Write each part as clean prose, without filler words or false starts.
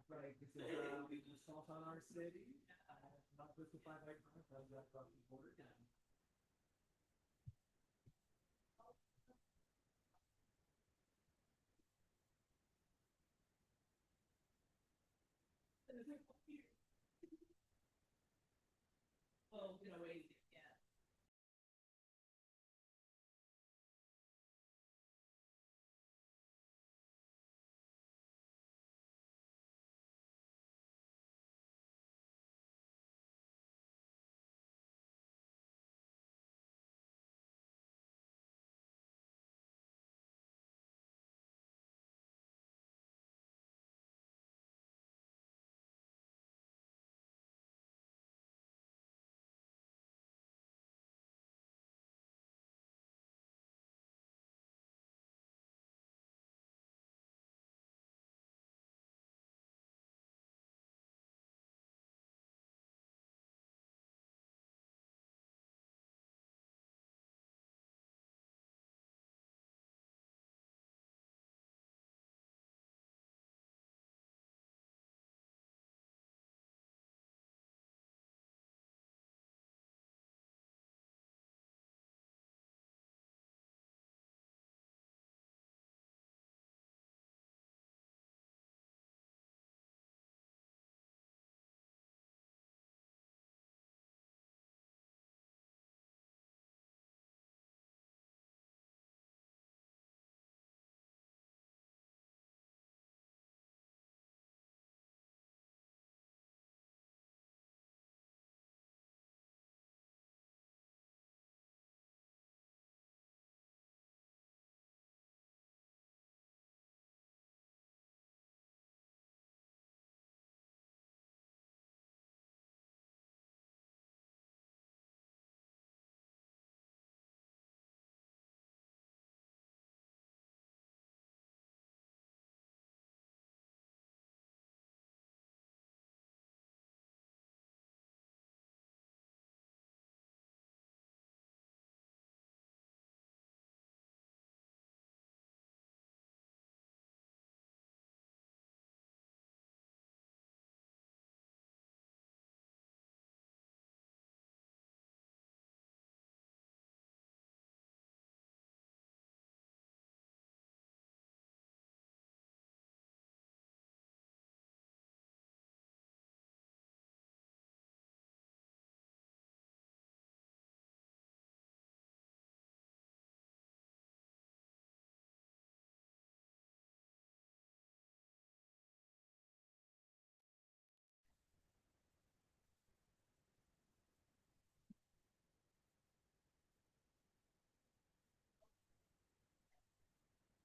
Right, this is we do salt on our city, not justified by crime, but that's across the border. Well, in a way, yeah.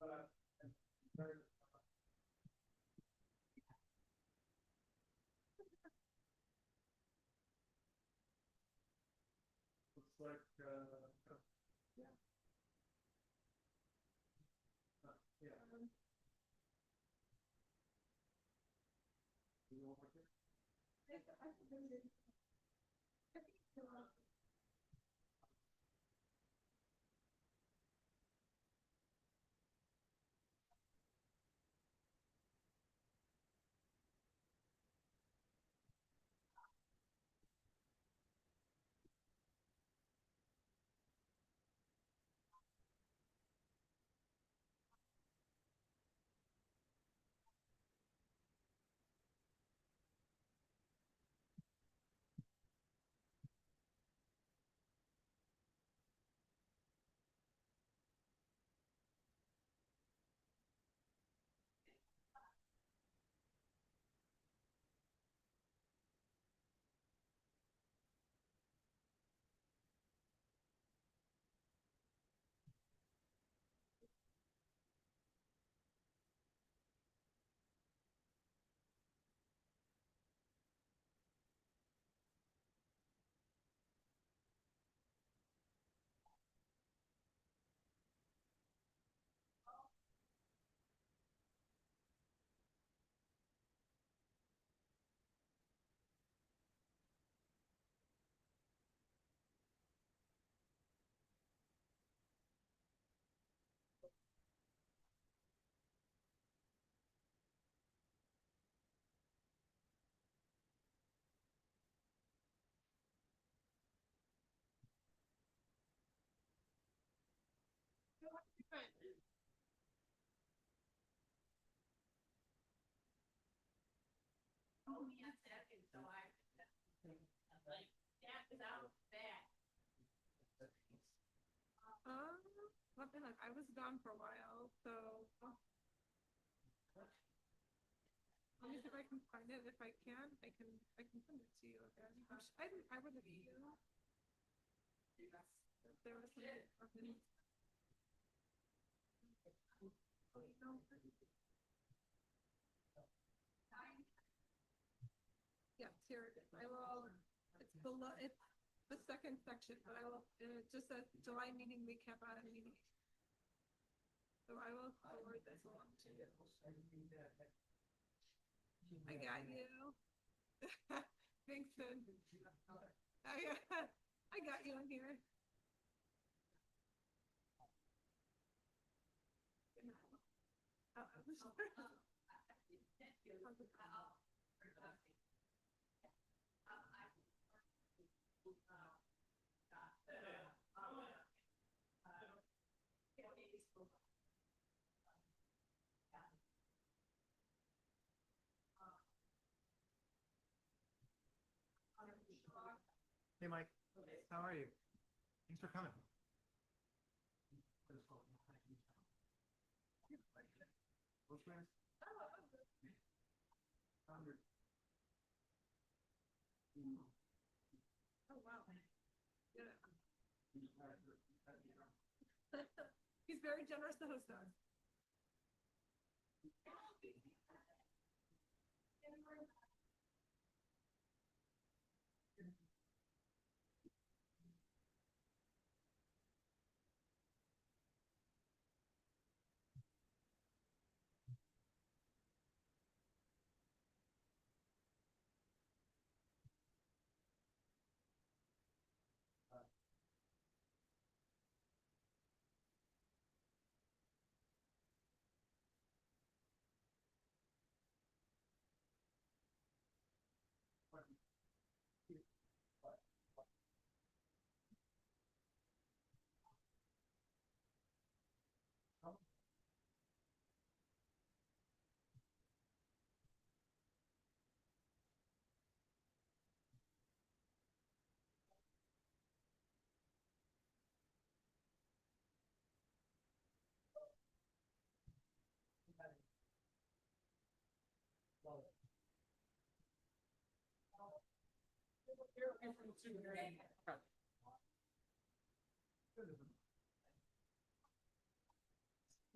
But very, looks like, yeah, yeah. You know what? I was gone for a while, so let me see if I can find it. If I can, I can send it to you again. I would have you. If there was something. Yes, here it is. I will. It's below. It's the second section, but I will. It just says July meeting recap on meeting. So I will forward this along to you. I got you. Thanks, Sid. I got you in here. Hey, Mike. How are you? Thanks for coming. What's your name? Oh, wow. Yeah. He's very generous to host us.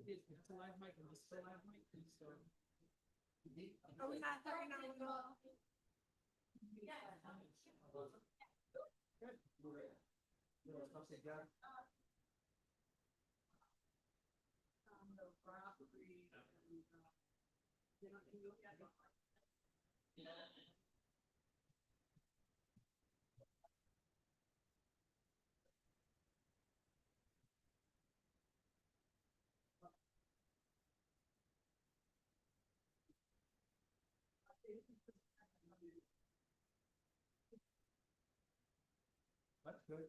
It's a live mic. It's a live mic. So. Are we not talking now at all? Good. That's good.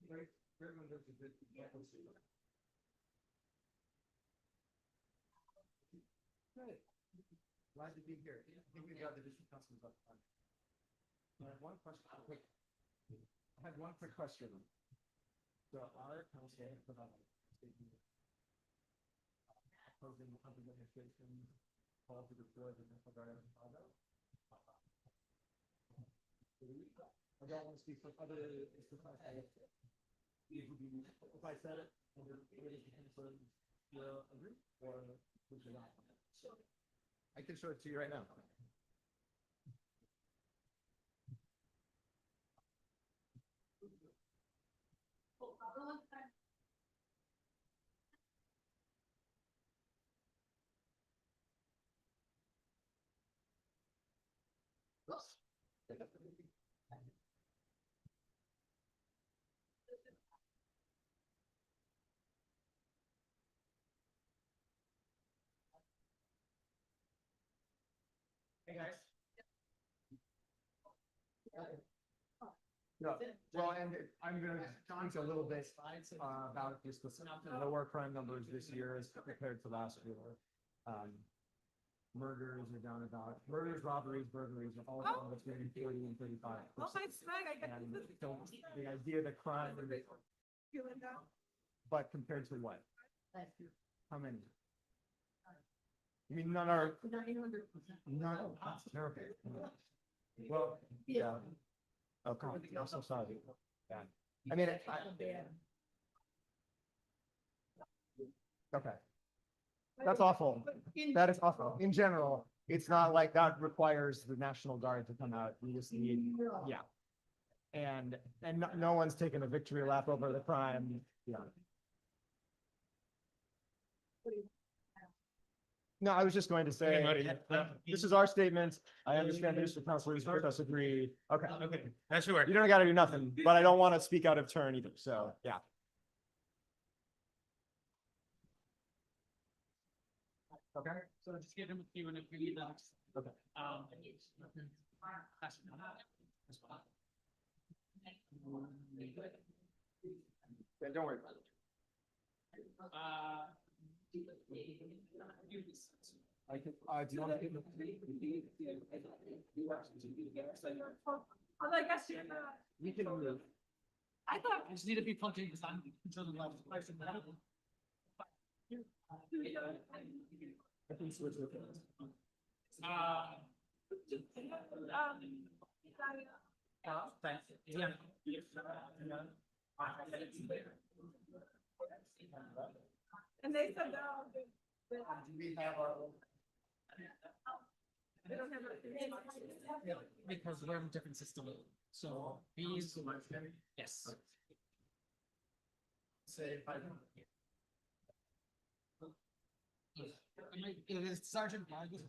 Great. Everyone does a good example. Good. Glad to be here. I think we've got the district councils up front. I have one question. I had one quick question. So our council put out a statement opposing the company administration call to deploy the National Guard in Chicago. I don't want to speak for other institutions. If I said it, will agree or would you not? I can show it to you right now. Hey guys. Yeah, well, and I'm going to talk a little bit about just the lower crime numbers this year as compared to last year. Murders are down about robberies, burglaries are all down between 30 and 35. Oh, my snag, I got And so the idea that crime feeling down. But compared to what? How many? You mean none are? None, that's terrible. Well, yeah. Oh, God, I'm so sorry. Yeah. I mean, okay. That's awful. That is awful. In general, it's not like that requires the National Guard to come out. You just need, yeah. And no one's taken a victory lap over the crime. Yeah. No, I was just going to say, this is our statement. I understand the district councilors with us agree. Okay. Okay, that should work. You don't gotta do nothing, but I don't want to speak out of turn either. So, yeah. Okay. So just get them with you and if we need them. Okay. Yeah, don't worry about it. I can, do you want to? Well, I guess you're not. We can move. I thought. I just need to be plugged in because I'm controlling the level. I can switch with it. Thanks. Yeah. And they said they're all good. We have our. They don't have a. Because we're in a different system. So these, yes. Say, It is Sergeant August.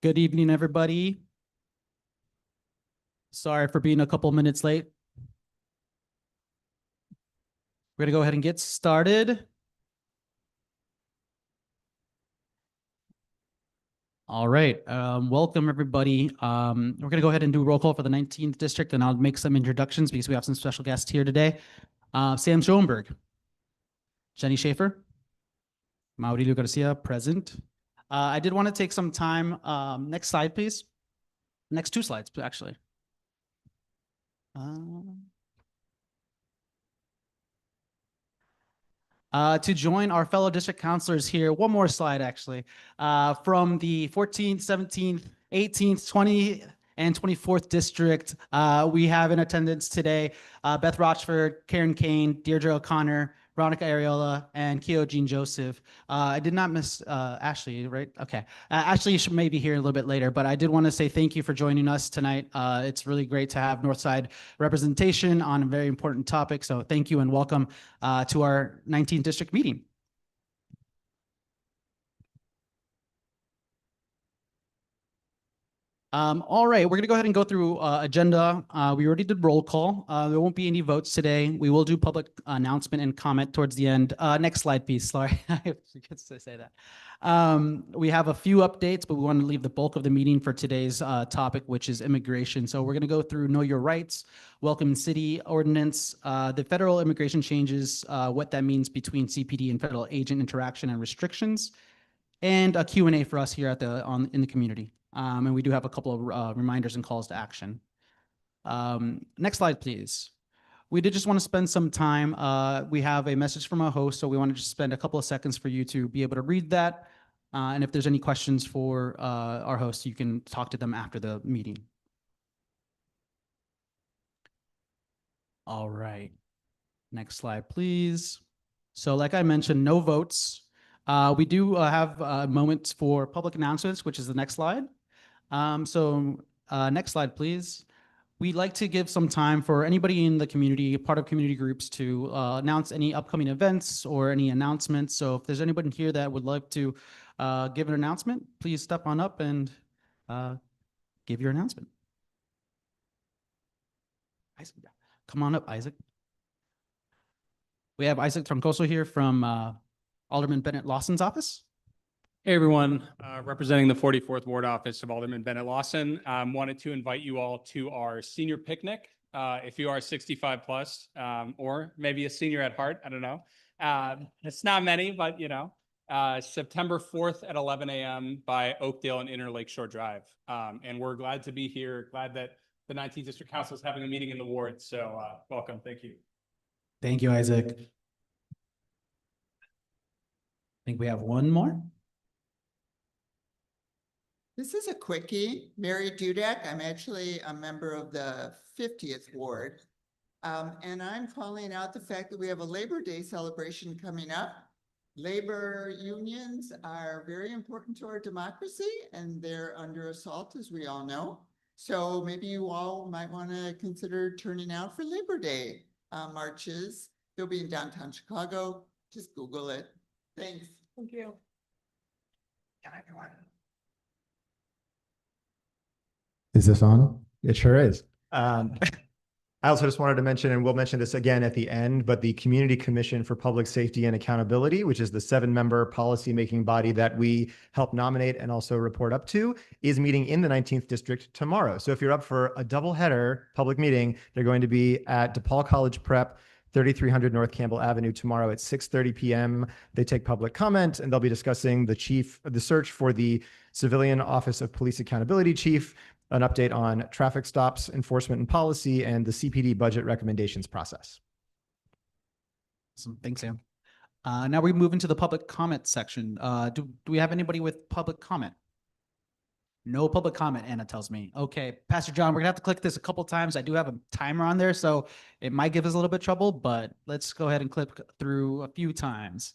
Good evening, everybody. Sorry for being a couple minutes late. We're gonna go ahead and get started. All right, welcome everybody. We're gonna go ahead and do a roll call for the 19th district, and I'll make some introductions because we have some special guests here today. Sam Schoenberg, Jenny Schaefer, Mauricio Garcia, present. I did want to take some time. Next slide, please. Next two slides, actually. To join our fellow district councilors here, one more slide actually, from the 14th, 17th, 18th, 20th, and 24th district. We have in attendance today Beth Rochford, Karen Kane, Deirdre O'Connor, Veronica Ariola, and Keo Jean Joseph. I did not miss Ashley, right? Okay. Ashley should maybe here a little bit later, but I did want to say thank you for joining us tonight. It's really great to have Northside representation on a very important topic. So thank you and welcome to our 19th district meeting. All right, we're gonna go ahead and go through agenda. We already did roll call. There won't be any votes today. We will do public announcement and comment towards the end. Next slide, please. Sorry, I forget to say that. We have a few updates, but we want to leave the bulk of the meeting for today's topic, which is immigration. So we're gonna go through Know Your Rights, Welcome City Ordinance, the federal immigration changes, what that means between CPD and federal agent interaction and restrictions, and a Q&A for us here at in the community. And we do have a couple of reminders and calls to action. Next slide, please. We did just want to spend some time. We have a message from our host, so we want to just spend a couple of seconds for you to be able to read that. And if there's any questions for our host, you can talk to them after the meeting. All right. Next slide, please. So like I mentioned, no votes. We do have moments for public announcements, which is the next slide. Next slide, please. We'd like to give some time for anybody in the community, part of community groups, to announce any upcoming events or any announcements. So if there's anybody here that would like to give an announcement, please step on up and give your announcement. Isaac, come on up, Isaac. We have Isaac Troncoso here from Alderman Bennett Lawson's office. Hey, everyone, representing the 44th Ward Office of Alderman Bennett Lawson. Wanted to invite you all to our senior picnic. If you are 65 plus, or maybe a senior at heart, I don't know. It's not many, but you know, September 4th at 11 a.m. by Oakdale and Inner Lakeshore Drive. And we're glad to be here. Glad that the 19th District Council is having a meeting in the ward. So welcome. Thank you. Thank you, Isaac. I think we have one more. This is a quickie. Mary Dudek. I'm actually a member of the 50th Ward. And I'm calling out the fact that we have a Labor Day celebration coming up. Labor unions are very important to our democracy and they're under assault, as we all know. So maybe you all might want to consider turning out for Labor Day marches. They'll be in downtown Chicago. Just Google it. Thanks. Thank you. Is this on? It sure is. I also just wanted to mention, and we'll mention this again at the end, but the Community Commission for Public Safety and Accountability, which is the 7-member policymaking body that we help nominate and also report up to, is meeting in the 19th District tomorrow. So if you're up for a double header public meeting, they're going to be at DePaul College Prep, 3300 North Campbell Avenue tomorrow at 6:30 p.m. They take public comment and they'll be discussing the search for the Civilian Office of Police Accountability Chief, an update on traffic stops, enforcement and policy, and the CPD budget recommendations process. Awesome. Thanks, Sam. Now we move into the public comment section. Do we have anybody with public comment? No public comment, Anna tells me. Okay, Pastor John, we're gonna have to click this a couple times. I do have a timer on there, so it might give us a little bit of trouble, but let's go ahead and click through a few times.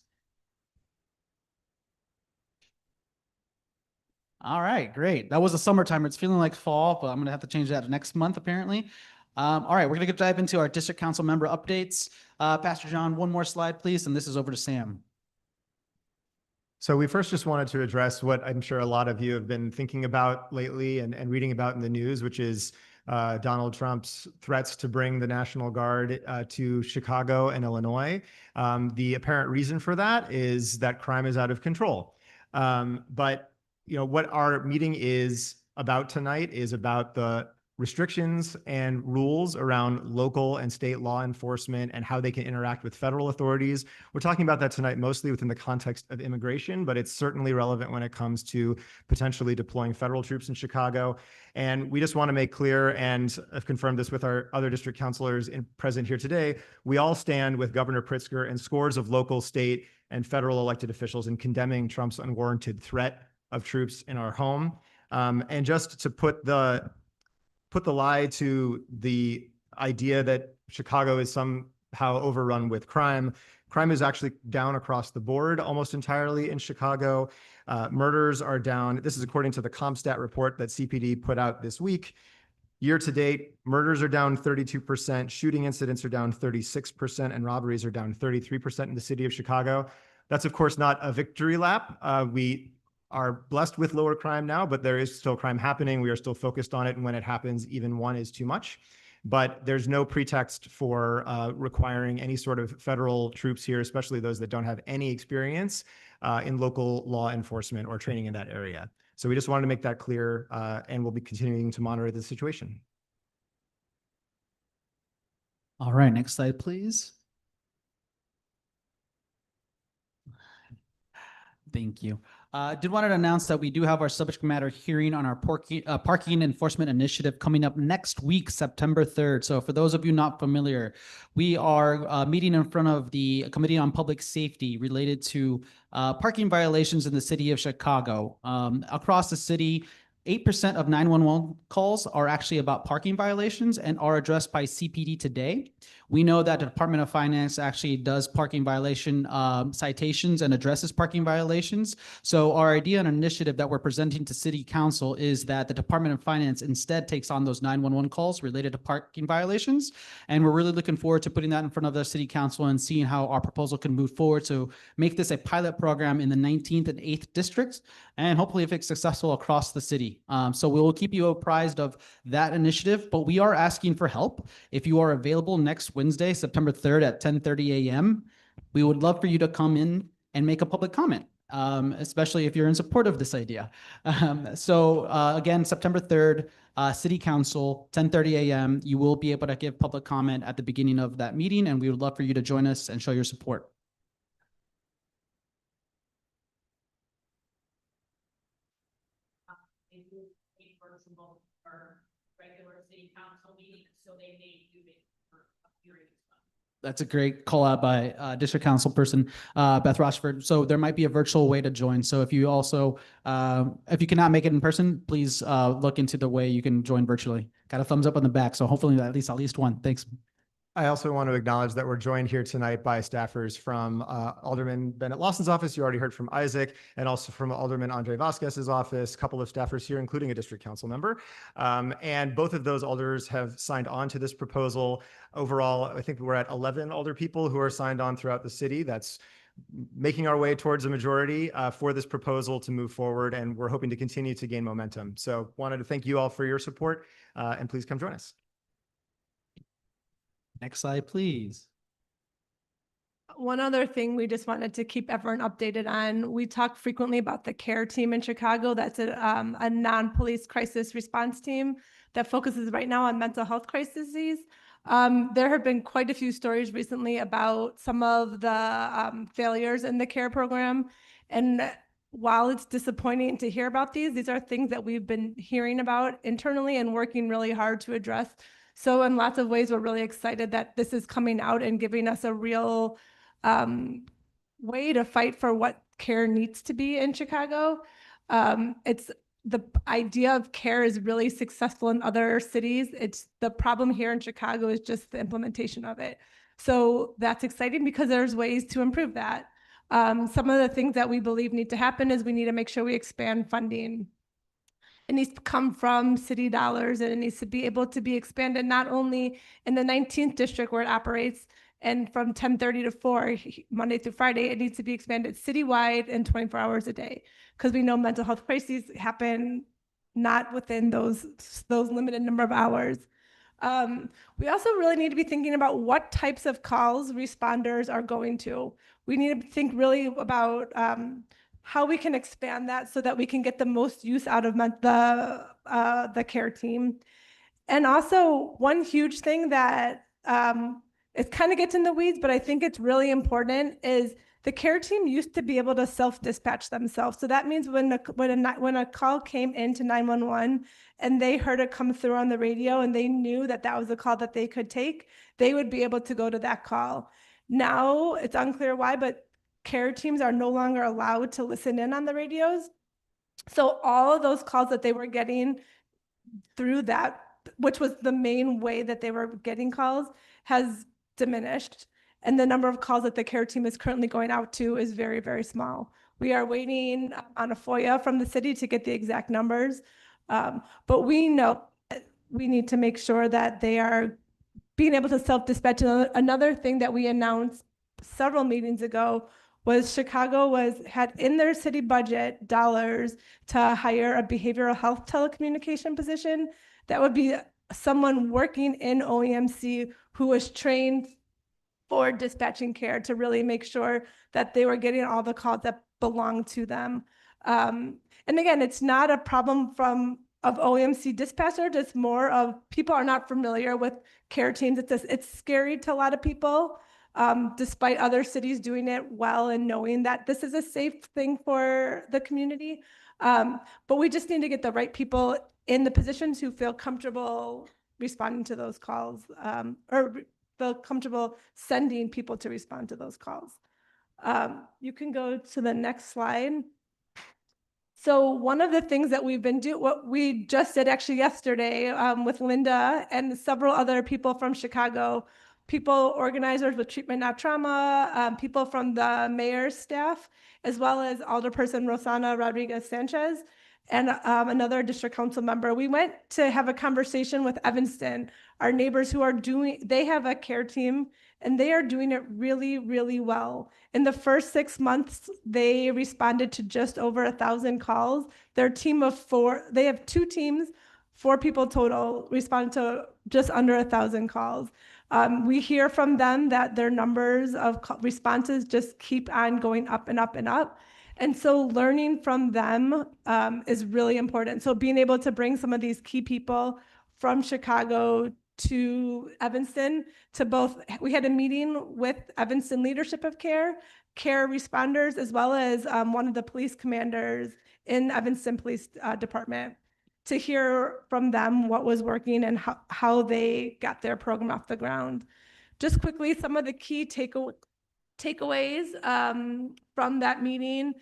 All right, great. That was a summer timer. It's feeling like fall, but I'm gonna have to change that next month, apparently. All right, we're gonna dive into our district council member updates. Pastor John, one more slide, please, and this is over to Sam. So we first just wanted to address what I'm sure a lot of you have been thinking about lately and reading about in the news, which is Donald Trump's threats to bring the National Guard to Chicago and Illinois. The apparent reason for that is that crime is out of control. But you know, what our meeting is about tonight is about the restrictions and rules around local and state law enforcement and how they can interact with federal authorities. We're talking about that tonight mostly within the context of immigration, but it's certainly relevant when it comes to potentially deploying federal troops in Chicago. And we just want to make clear, and I've confirmed this with our other district councilors present here today, we all stand with Governor Pritzker and scores of local, state, and federal elected officials in condemning Trump's unwarranted threat of troops in our home. And just to put the lie to the idea that Chicago is somehow overrun with crime. Crime is actually down across the board almost entirely in Chicago. Murders are down. This is according to the CompStat report that CPD put out this week. Year to date, murders are down 32%, shooting incidents are down 36%, and robberies are down 33% in the city of Chicago. That's, of course, not a victory lap. We are blessed with lower crime now, but there is still crime happening. We are still focused on it. And when it happens, even one is too much. But there's no pretext for requiring any sort of federal troops here, especially those that don't have any experience in local law enforcement or training in that area. So we just wanted to make that clear, and we'll be continuing to monitor the situation. All right, next slide, please. Thank you. Did want to announce that we do have our subject matter hearing on our parking enforcement initiative coming up next week, September 3rd. So for those of you not familiar, we are meeting in front of the Committee on Public Safety related to parking violations in the city of Chicago. Across the city, 8% of 911 calls are actually about parking violations and are addressed by CPD today. We know that the Department of Finance actually does parking violation citations and addresses parking violations. So our idea and initiative that we're presenting to City Council is that the Department of Finance instead takes on those 911 calls related to parking violations. And we're really looking forward to putting that in front of the City Council and seeing how our proposal can move forward to make this a pilot program in the 19th and 8th districts, and hopefully if it's successful across the city. So we will keep you apprised of that initiative, but we are asking for help. If you are available next Wednesday, September 3rd at 10:30 a.m., we would love for you to come in and make a public comment, especially if you're in support of this idea. Again, September 3rd, City Council, 10:30 a.m., you will be able to give public comment at the beginning of that meeting, and we would love for you to join us and show your support. Or regular city council meetings, so they may do it for a period of time. That's a great call out by District Council person Beth Rochford. So there might be a virtual way to join. So if you also, if you cannot make it in person, please look into the way you can join virtually. Got a thumbs up on the back. So hopefully at least one. Thanks. I also want to acknowledge that we're joined here tonight by staffers from Alderman Bennett Lawson's office. You already heard from Isaac, and also from Alderman Andre Vasquez's office, a couple of staffers here, including a district council member. And both of those alders have signed on to this proposal. Overall, I think we're at 11 alder people who are signed on throughout the city. That's making our way towards a majority for this proposal to move forward, and we're hoping to continue to gain momentum. So wanted to thank you all for your support, and please come join us. Next slide, please. One other thing we just wanted to keep everyone updated on, we talk frequently about the CARE team in Chicago. That's a non-police crisis response team that focuses right now on mental health crises. There have been quite a few stories recently about some of the failures in the CARE program. And while it's disappointing to hear about these are things that we've been hearing about internally and working really hard to address. So in lots of ways, we're really excited that this is coming out and giving us a real way to fight for what care needs to be in Chicago. It's the idea of care is really successful in other cities. It's the problem here in Chicago is just the implementation of it. So that's exciting because there's ways to improve that. Some of the things that we believe need to happen is we need to make sure we expand funding. It needs to come from city dollars, and it needs to be able to be expanded not only in the 19th district where it operates and from 10:30 to 4 Monday through Friday. It needs to be expanded citywide and 24 hours a day, because we know mental health crises happen not within those limited number of hours. We also really need to be thinking about what types of calls responders are going to. We need to think really about how we can expand that so that we can get the most use out of the CARE team. And also one huge thing that it kind of gets in the weeds, but I think it's really important, is the CARE team used to be able to self-dispatch themselves. So that means when a call came into 911 and they heard it come through on the radio and they knew that that was a call that they could take, they would be able to go to that call. Now it's unclear why, but CARE teams are no longer allowed to listen in on the radios. So all of those calls that they were getting through that, which was the main way that they were getting calls, has diminished. And the number of calls that the CARE team is currently going out to is very, very small. We are waiting on a FOIA from the city to get the exact numbers. But we know we need to make sure that they are being able to self-dispatch. Another thing that we announced several meetings ago was Chicago had in their city budget dollars to hire a behavioral health telecommunication position. That would be someone working in OEMC who was trained for dispatching care to really make sure that they were getting all the calls that belong to them. And again, it's not a problem of OEMC dispatchers, it's more of people are not familiar with care teams. It's scary to a lot of people. Despite other cities doing it well and knowing that this is a safe thing for the community. But we just need to get the right people in the positions who feel comfortable responding to those calls, or feel comfortable sending people to respond to those calls. You can go to the next slide. So one of the things that we've been doing, what we just did actually yesterday with Linda and several other people from Chicago, people, organizers with Treatment Not Trauma, people from the mayor's staff, as well as Alderperson Rosana Rodriguez Sanchez, and another district council member. We went to have a conversation with Evanston, our neighbors who are they have a care team and they are doing it really, really well. In the first 6 months, they responded to just over 1,000 calls. Their team of 4, they have 2 teams, 4 people total, responded to just under 1,000 calls. We hear from them that their numbers of responses just keep on going up and up and up. And so learning from them is really important. So being able to bring some of these key people from Chicago to Evanston we had a meeting with Evanston Leadership of Care responders, as well as one of the police commanders in Evanston Police Department, to hear from them what was working and how they got their program off the ground. just quickly, some of the key takeaways from that meeting.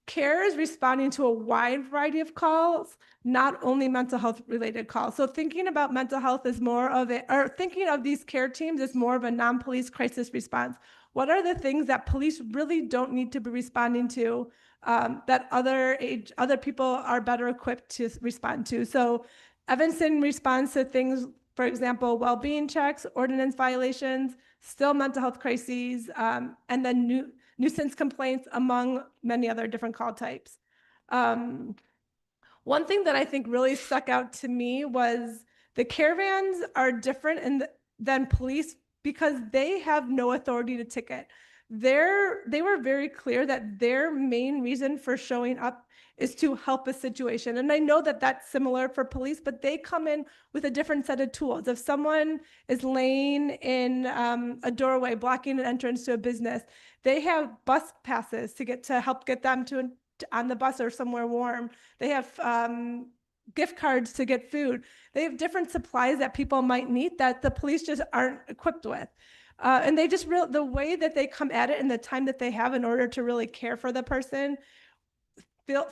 CARE is responding to a wide variety of calls, not only mental health related calls. So thinking about mental health is more of it, or thinking of these CARE teams as more of a non-police crisis response. What are the things that police really don't need to be responding to that other people are better equipped to respond to? So Evanston responds to things, for example, well-being checks, ordinance violations, still mental health crises, and then nuisance complaints, among many other different call types. One thing that I think really stuck out to me was the caravans are different than police because they have no authority to ticket. They were very clear that their main reason for showing up is to help a situation. And I know that that's similar for police, but they come in with a different set of tools. If someone is laying in a doorway, blocking an entrance to a business, they have bus passes to help get them on the bus or somewhere warm. They have gift cards to get food. They have different supplies that people might need that the police just aren't equipped with. And they just the way that they come at it and the time that they have in order to really care for the person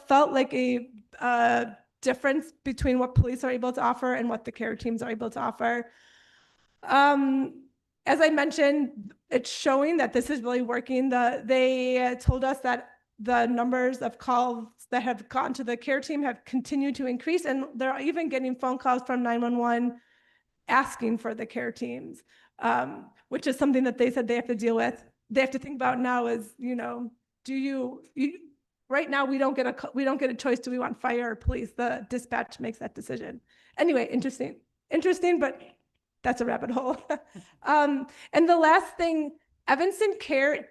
felt like a difference between what police are able to offer and what the CARE teams are able to offer. As I mentioned, it's showing that this is really working. They told us that the numbers of calls that have gone to the CARE team have continued to increase, and they're even getting phone calls from 911 asking for the CARE teams, which is something that they said they have to deal with. They have to think about now is, do you right now we don't get a choice. Do we want fire or police? The dispatch makes that decision. Anyway, interesting, but that's a rabbit hole. And the last thing, Evanston CARE,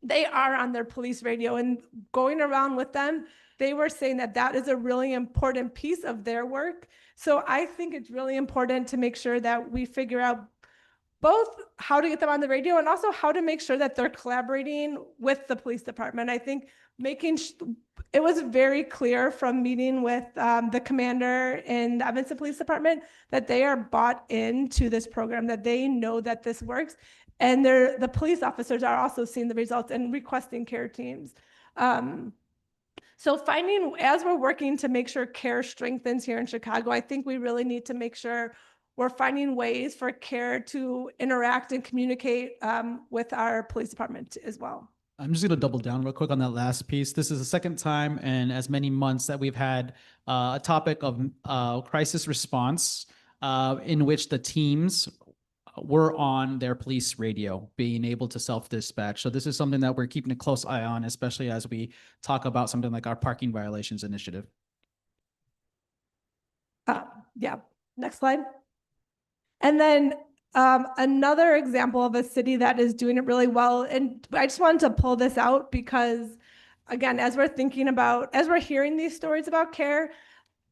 they are on their police radio, and going around with them, they were saying that is a really important piece of their work. So I think it's really important to make sure that we figure out both how to get them on the radio and also how to make sure that they're collaborating with the police department. I think it was very clear from meeting with the commander in the Evanston Police Department that they are bought into this program, that they know that this works. And the police officers are also seeing the results and requesting CARE teams. So as we're working to make sure CARE strengthens here in Chicago, I think we really need to make sure we're finding ways for CARE to interact and communicate with our police department as well. I'm just going to double down real quick on that last piece. This is the second time in as many months that we've had a topic of crisis response in which the teams were on their police radio, being able to self-dispatch. So this is something that we're keeping a close eye on, especially as we talk about something like our parking violations initiative. Yeah, next slide. And then another example of a city that is doing it really well, and I just wanted to pull this out because, again, as we're hearing these stories about CARE,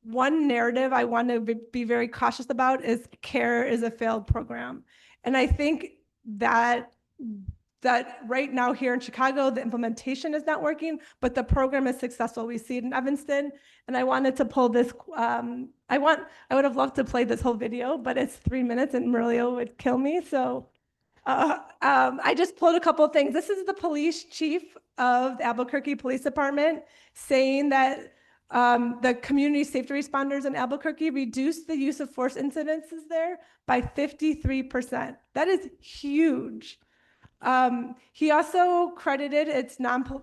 one narrative I want to be very cautious about is CARE is a failed program. And I think that right now here in Chicago, the implementation is not working, but the program is successful. We see it in Evanston. And I wanted to pull this, I would have loved to play this whole video, but it's 3 minutes and Murillo would kill me. So I just pulled a couple of things. This is the police chief of the Albuquerque Police Department saying that the community safety responders in Albuquerque reduced the use of force incidences there by 53%. That is huge. He also credited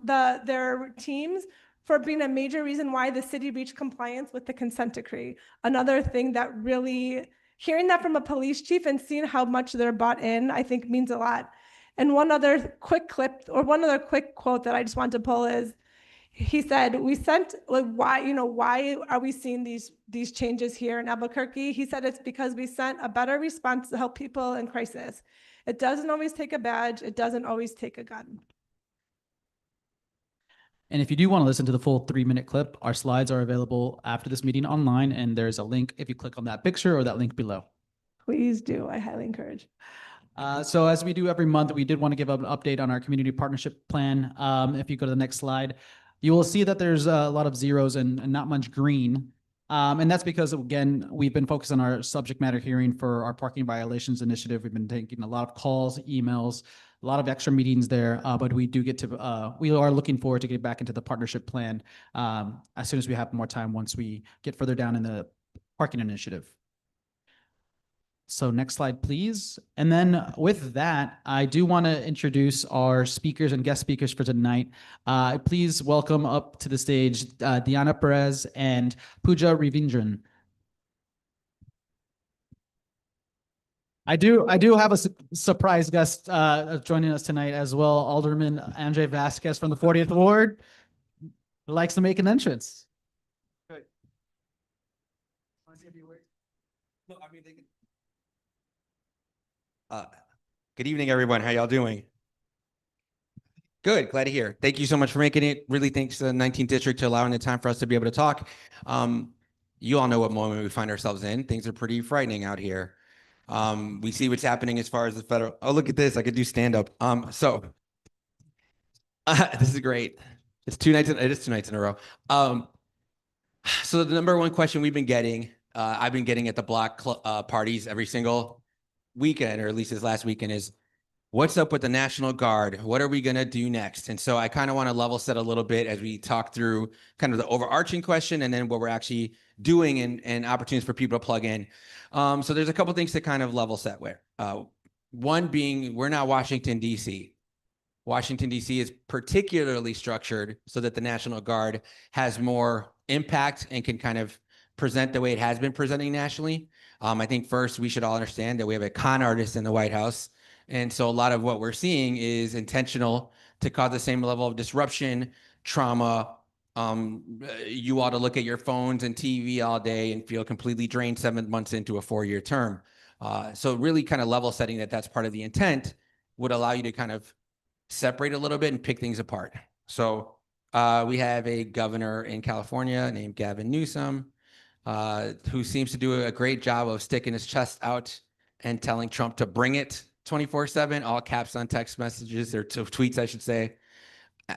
their teams for being a major reason why the city reached compliance with the consent decree. Another thing that really, hearing that from a police chief and seeing how much they're bought in, I think means a lot. And one other quick quote that I just want to pull is, he said, why are we seeing these changes here in Albuquerque? He said, it's because we sent a better response to help people in crisis. It doesn't always take a badge. It doesn't always take a gun. And if you do want to listen to the full 3-minute clip, our slides are available after this meeting online, and there's a link if you click on that picture or that link below. Please do. I highly encourage. So as we do every month, we did want to give an update on our community partnership plan. If you go to the next slide, you will see that there's a lot of zeros and not much green. And that's because, again, we've been focused on our subject matter hearing for our parking violations initiative. We've been taking a lot of calls, emails, a lot of extra meetings there, but we do get to, we are looking forward to get back into the partnership plan as soon as we have more time once we get further down in the parking initiative. So next slide, please. And then with that, I do want to introduce our speakers and guest speakers for tonight. Please welcome up to the stage Diana Perez and Pooja Ravindran. I do have a surprise guest joining us tonight as well, Alderman Andre Vasquez from the 40th Ward. Likes to make an entrance. Good. No, I mean, they can. Good evening, everyone. How y'all doing? Good, glad to hear. Thank you so much for making it. Really thanks to the 19th District to allowing the time for us to be able to talk. You all know what moment we find ourselves in. Things are pretty frightening out here. We see what's happening as far as the federal. Oh, look at this. I could do stand up. This is great. It is 2 nights in a row. So the number one question we've been getting, I've been getting at the block parties every single weekend, or at least this last weekend, is what's up with the National Guard? What are we going to do next? And so I kind of want to level set a little bit as we talk through kind of the overarching question and then what we're actually doing and opportunities for people to plug in. So there's a couple things to kind of level set with. One being, we're not Washington, D.C. Washington, D.C. is particularly structured so that the National Guard has more impact and can kind of present the way it has been presenting nationally. I think first we should all understand that we have a con artist in the White House. And so a lot of what we're seeing is intentional to cause the same level of disruption, trauma. You ought to look at your phones and TV all day and feel completely drained 7 months into a 4-year term. So really kind of level setting that that's part of the intent would allow you to kind of separate a little bit and pick things apart. So we have a governor in California named Gavin Newsom, who seems to do a great job of sticking his chest out and telling Trump to bring it 24/7, all caps on text messages or tweets, I should say.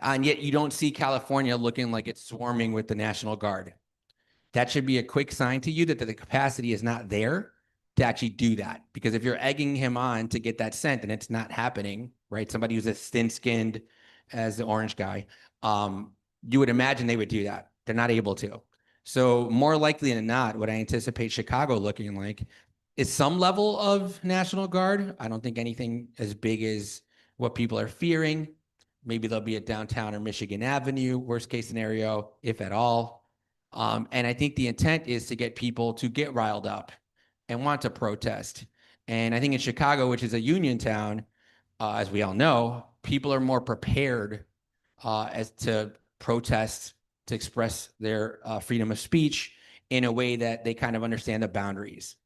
And yet you don't see California looking like it's swarming with the National Guard. That should be a quick sign to you that the capacity is not there to actually do that. Because if you're egging him on to get that sent and it's not happening, right? Somebody who's as thin-skinned as the orange guy, you would imagine they would do that. They're not able to. So more likely than not, what I anticipate Chicago looking like is some level of National Guard. I don't think anything as big as what people are fearing. Maybe there'll be a downtown or Michigan Avenue, worst case scenario, if at all. And I think the intent is to get people to get riled up and want to protest. And I think in Chicago, which is a union town, as we all know, people are more prepared as to protest, to express their freedom of speech in a way that they kind of understand the boundaries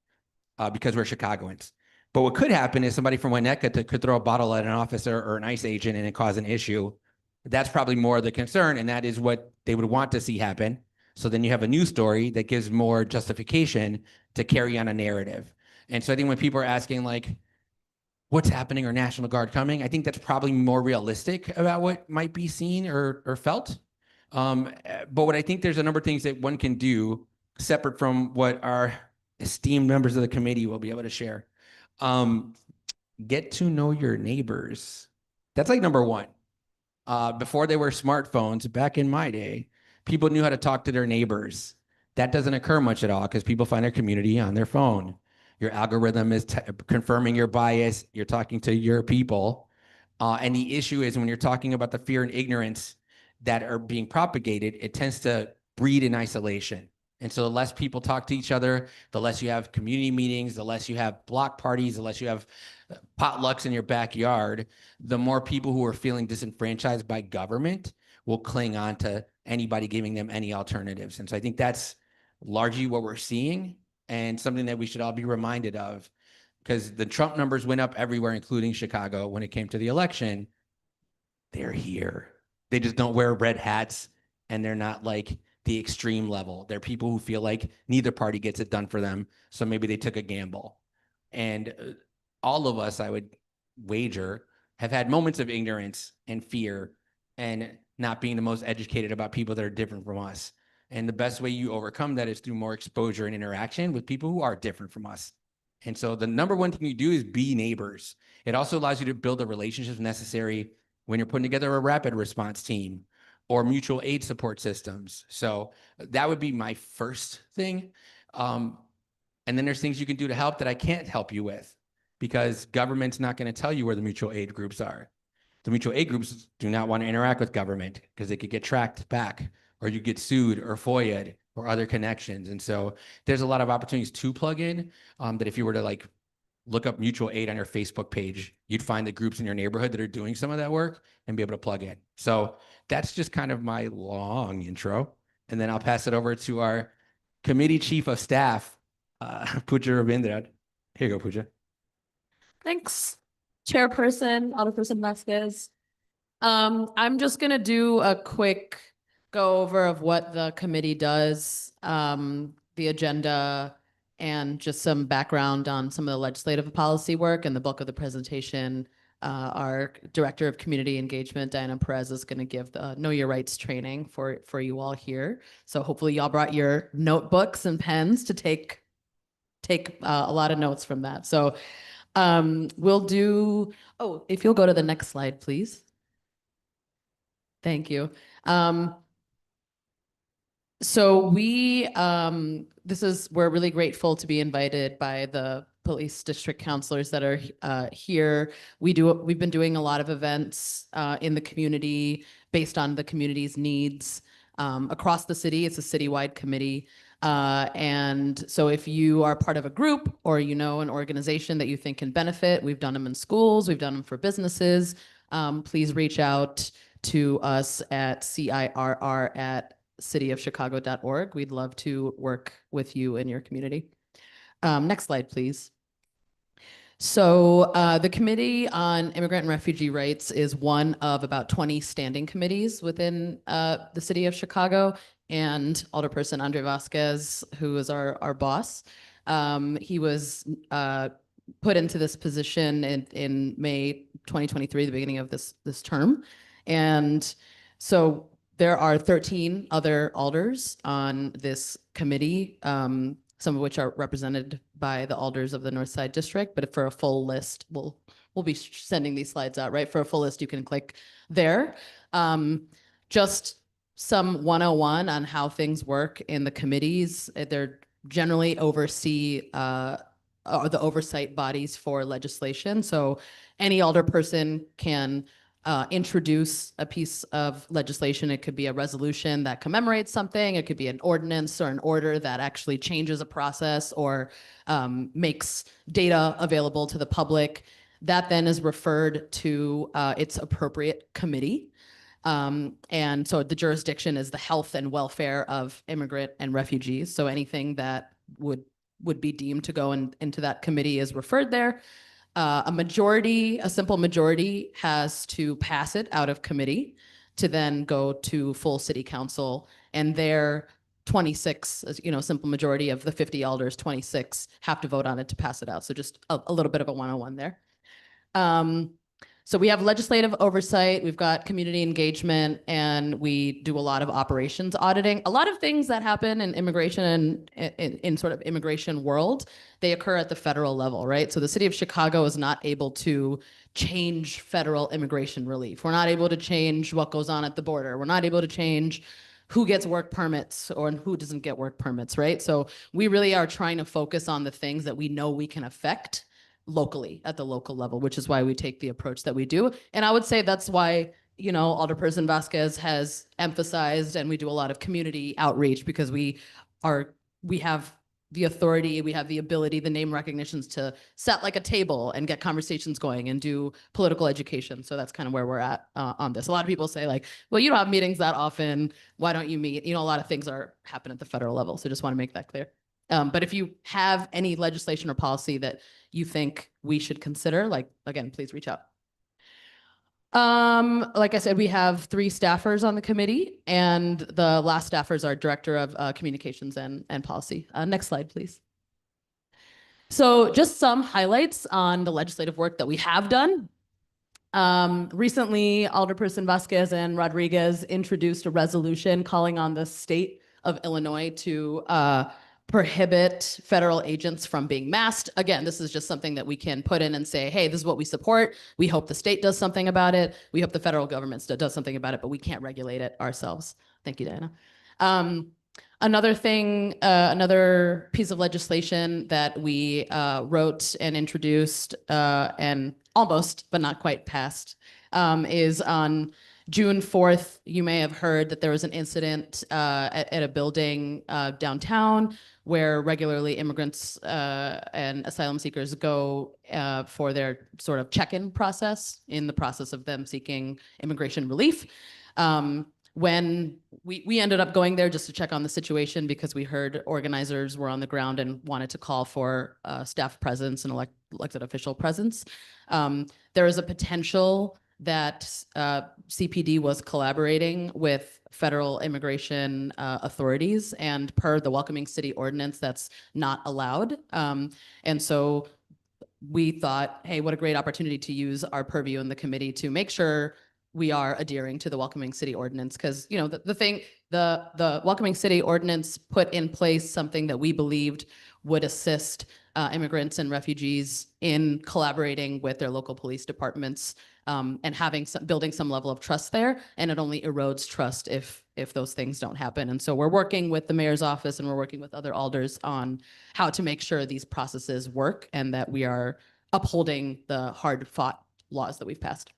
because we're Chicagoans. But what could happen is somebody from Winnetka could throw a bottle at an officer or an ICE agent and it cause an issue. That's probably more the concern, and that is what they would want to see happen. So then you have a news story that gives more justification to carry on a narrative. And so I think when people are asking like, what's happening or National Guard coming, I think that's probably more realistic about what might be seen or felt. But what I think there's a number of things that one can do separate from what our esteemed members of the committee will be able to share. Get to know your neighbors. That's like number one. Before there were smartphones, back in my day, people knew how to talk to their neighbors. That doesn't occur much at all because people find their community on their phone. Your algorithm is confirming your bias. You're talking to your people. And the issue is when you're talking about the fear and ignorance that are being propagated, it tends to breed in isolation. And so the less people talk to each other, the less you have community meetings, the less you have block parties, the less you have potlucks in your backyard, the more people who are feeling disenfranchised by government will cling on to anybody giving them any alternatives. And so I think that's largely what we're seeing and something that we should all be reminded of, because the Trump numbers went up everywhere, including Chicago, when it came to the election. They're here. They just don't wear red hats, and they're not like the extreme level. They're people who feel like neither party gets it done for them, so maybe they took a gamble. And all of us, I would wager, have had moments of ignorance and fear and not being the most educated about people that are different from us. And the best way you overcome that is through more exposure and interaction with people who are different from us. And so the number one thing you do is be neighbors. It also allows you to build the relationships necessary when you're putting together a rapid response team or mutual aid support systems. So that would be my first thing. And then there's things you can do to help that I can't help you with because government's not going to tell you where the mutual aid groups are. The mutual aid groups do not want to interact with government because they could get tracked back or you get sued or FOIA'd or other connections. And so there's a lot of opportunities to plug in that if you were to like look up mutual aid on your Facebook page, you'd find the groups in your neighborhood that are doing some of that work and be able to plug in. So that's just kind of my long intro. And then I'll pass it over to our committee chief of staff, Pooja Ravindrad. Here you go, Pooja. Thanks, Chairperson, Alderperson Vasquez. I'm just gonna do a quick go over of what the committee does, the agenda, and just some background on some of the legislative policy work. And the bulk of the presentation, our Director of Community Engagement, Diana Perez, is going to give the Know Your Rights training for you all here. So hopefully y'all brought your notebooks and pens to take a lot of notes from that. So we'll do, oh, if you'll go to the next slide, please. Thank you. So we're really grateful to be invited by the police district counselors that are here. We've been doing a lot of events in the community based on the community's needs across the city. It's a citywide committee. And so if you are part of a group or you know an organization that you think can benefit, we've done them in schools, we've done them for businesses, please reach out to us at CIRR@cityofchicago.org. We'd love to work with you in your community. Next slide, please. So the Committee on Immigrant and Refugee Rights is one of about 20 standing committees within the city of Chicago. And Alderperson Andre Vasquez, who is our boss, he was put into this position in May 2023, the beginning of this term. And so there are 13 other alders on this committee, some of which are represented by the alders of the North Side District. But for a full list, we'll be sending these slides out, right? For a full list, you can click there. Just some 101 on how things work in the committees. They're generally oversee the oversight bodies for legislation. So any alderperson can introduce a piece of legislation. It could be a resolution that commemorates something. It could be an ordinance or an order that actually changes a process or makes data available to the public. That then is referred to its appropriate committee. And so the jurisdiction is the health and welfare of immigrant and refugees. So anything that would be deemed to go into that committee is referred there. A simple majority has to pass it out of committee to then go to full city council, and there 26, simple majority of the 50 elders, 26 have to vote on it to pass it out. So just a little bit of a 101 there. So we have legislative oversight, we've got community engagement, and we do a lot of operations auditing. A lot of things that happen in immigration and in sort of immigration world, they occur at the federal level, right? So the city of Chicago is not able to change federal immigration relief. We're not able to change what goes on at the border. We're not able to change who gets work permits or who doesn't get work permits, right? So we really are trying to focus on the things that we know we can affect locally at the local level, which is why we take the approach that we do. And I would say that's why, Alderperson Vasquez has emphasized, and we do a lot of community outreach because we have the authority, we have the ability, the name recognitions to set like a table and get conversations going and do political education. So that's kind of where we're at on this. A lot of people say like, well, you don't have meetings that often. Why don't you meet? A lot of things happen at the federal level. So just want to make that clear. But if you have any legislation or policy that you think we should consider, again, please reach out. Like I said, we have 3 staffers on the committee, and the last staffer is our Director of Communications and Policy. Next slide, please. So just some highlights on the legislative work that we have done. Recently, Alderperson Vasquez and Rodriguez introduced a resolution calling on the state of Illinois to prohibit federal agents from being masked. Again, this is just something that we can put in and say, hey, this is what we support. We hope the state does something about it. We hope the federal government does something about it, but we can't regulate it ourselves. Thank you, Diana. Another thing, another piece of legislation that we wrote and introduced and almost, but not quite passed, is on June 4th. You may have heard that there was an incident at a building downtown where regularly immigrants and asylum seekers go for their sort of check-in process in the process of them seeking immigration relief. When we ended up going there just to check on the situation because we heard organizers were on the ground and wanted to call for staff presence and elected official presence. There is a potential that CPD was collaborating with federal immigration authorities, and per the Welcoming City Ordinance, that's not allowed. And so we thought, hey, what a great opportunity to use our purview in the committee to make sure we are adhering to the Welcoming City Ordinance, because the Welcoming City Ordinance put in place something that we believed would assist immigrants and refugees in collaborating with their local police departments and building some level of trust there. And it only erodes trust if those things don't happen. And so we're working with the mayor's office and we're working with other alders on how to make sure these processes work and that we are upholding the hard-fought laws that we've passed.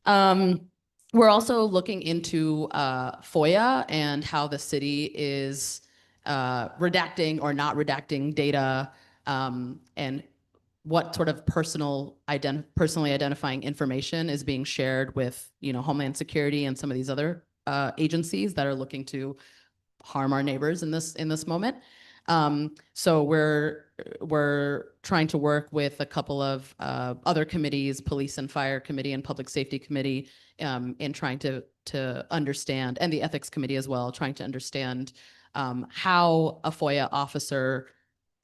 We're also looking into FOIA and how the city is redacting or not redacting data, and what sort of personally identifying information is being shared with, Homeland Security and some of these other agencies that are looking to harm our neighbors in this moment. So we're trying to work with a couple of other committees, Police and Fire Committee and Public Safety Committee, in trying to understand, and the Ethics Committee as well, trying to understand how a FOIA officer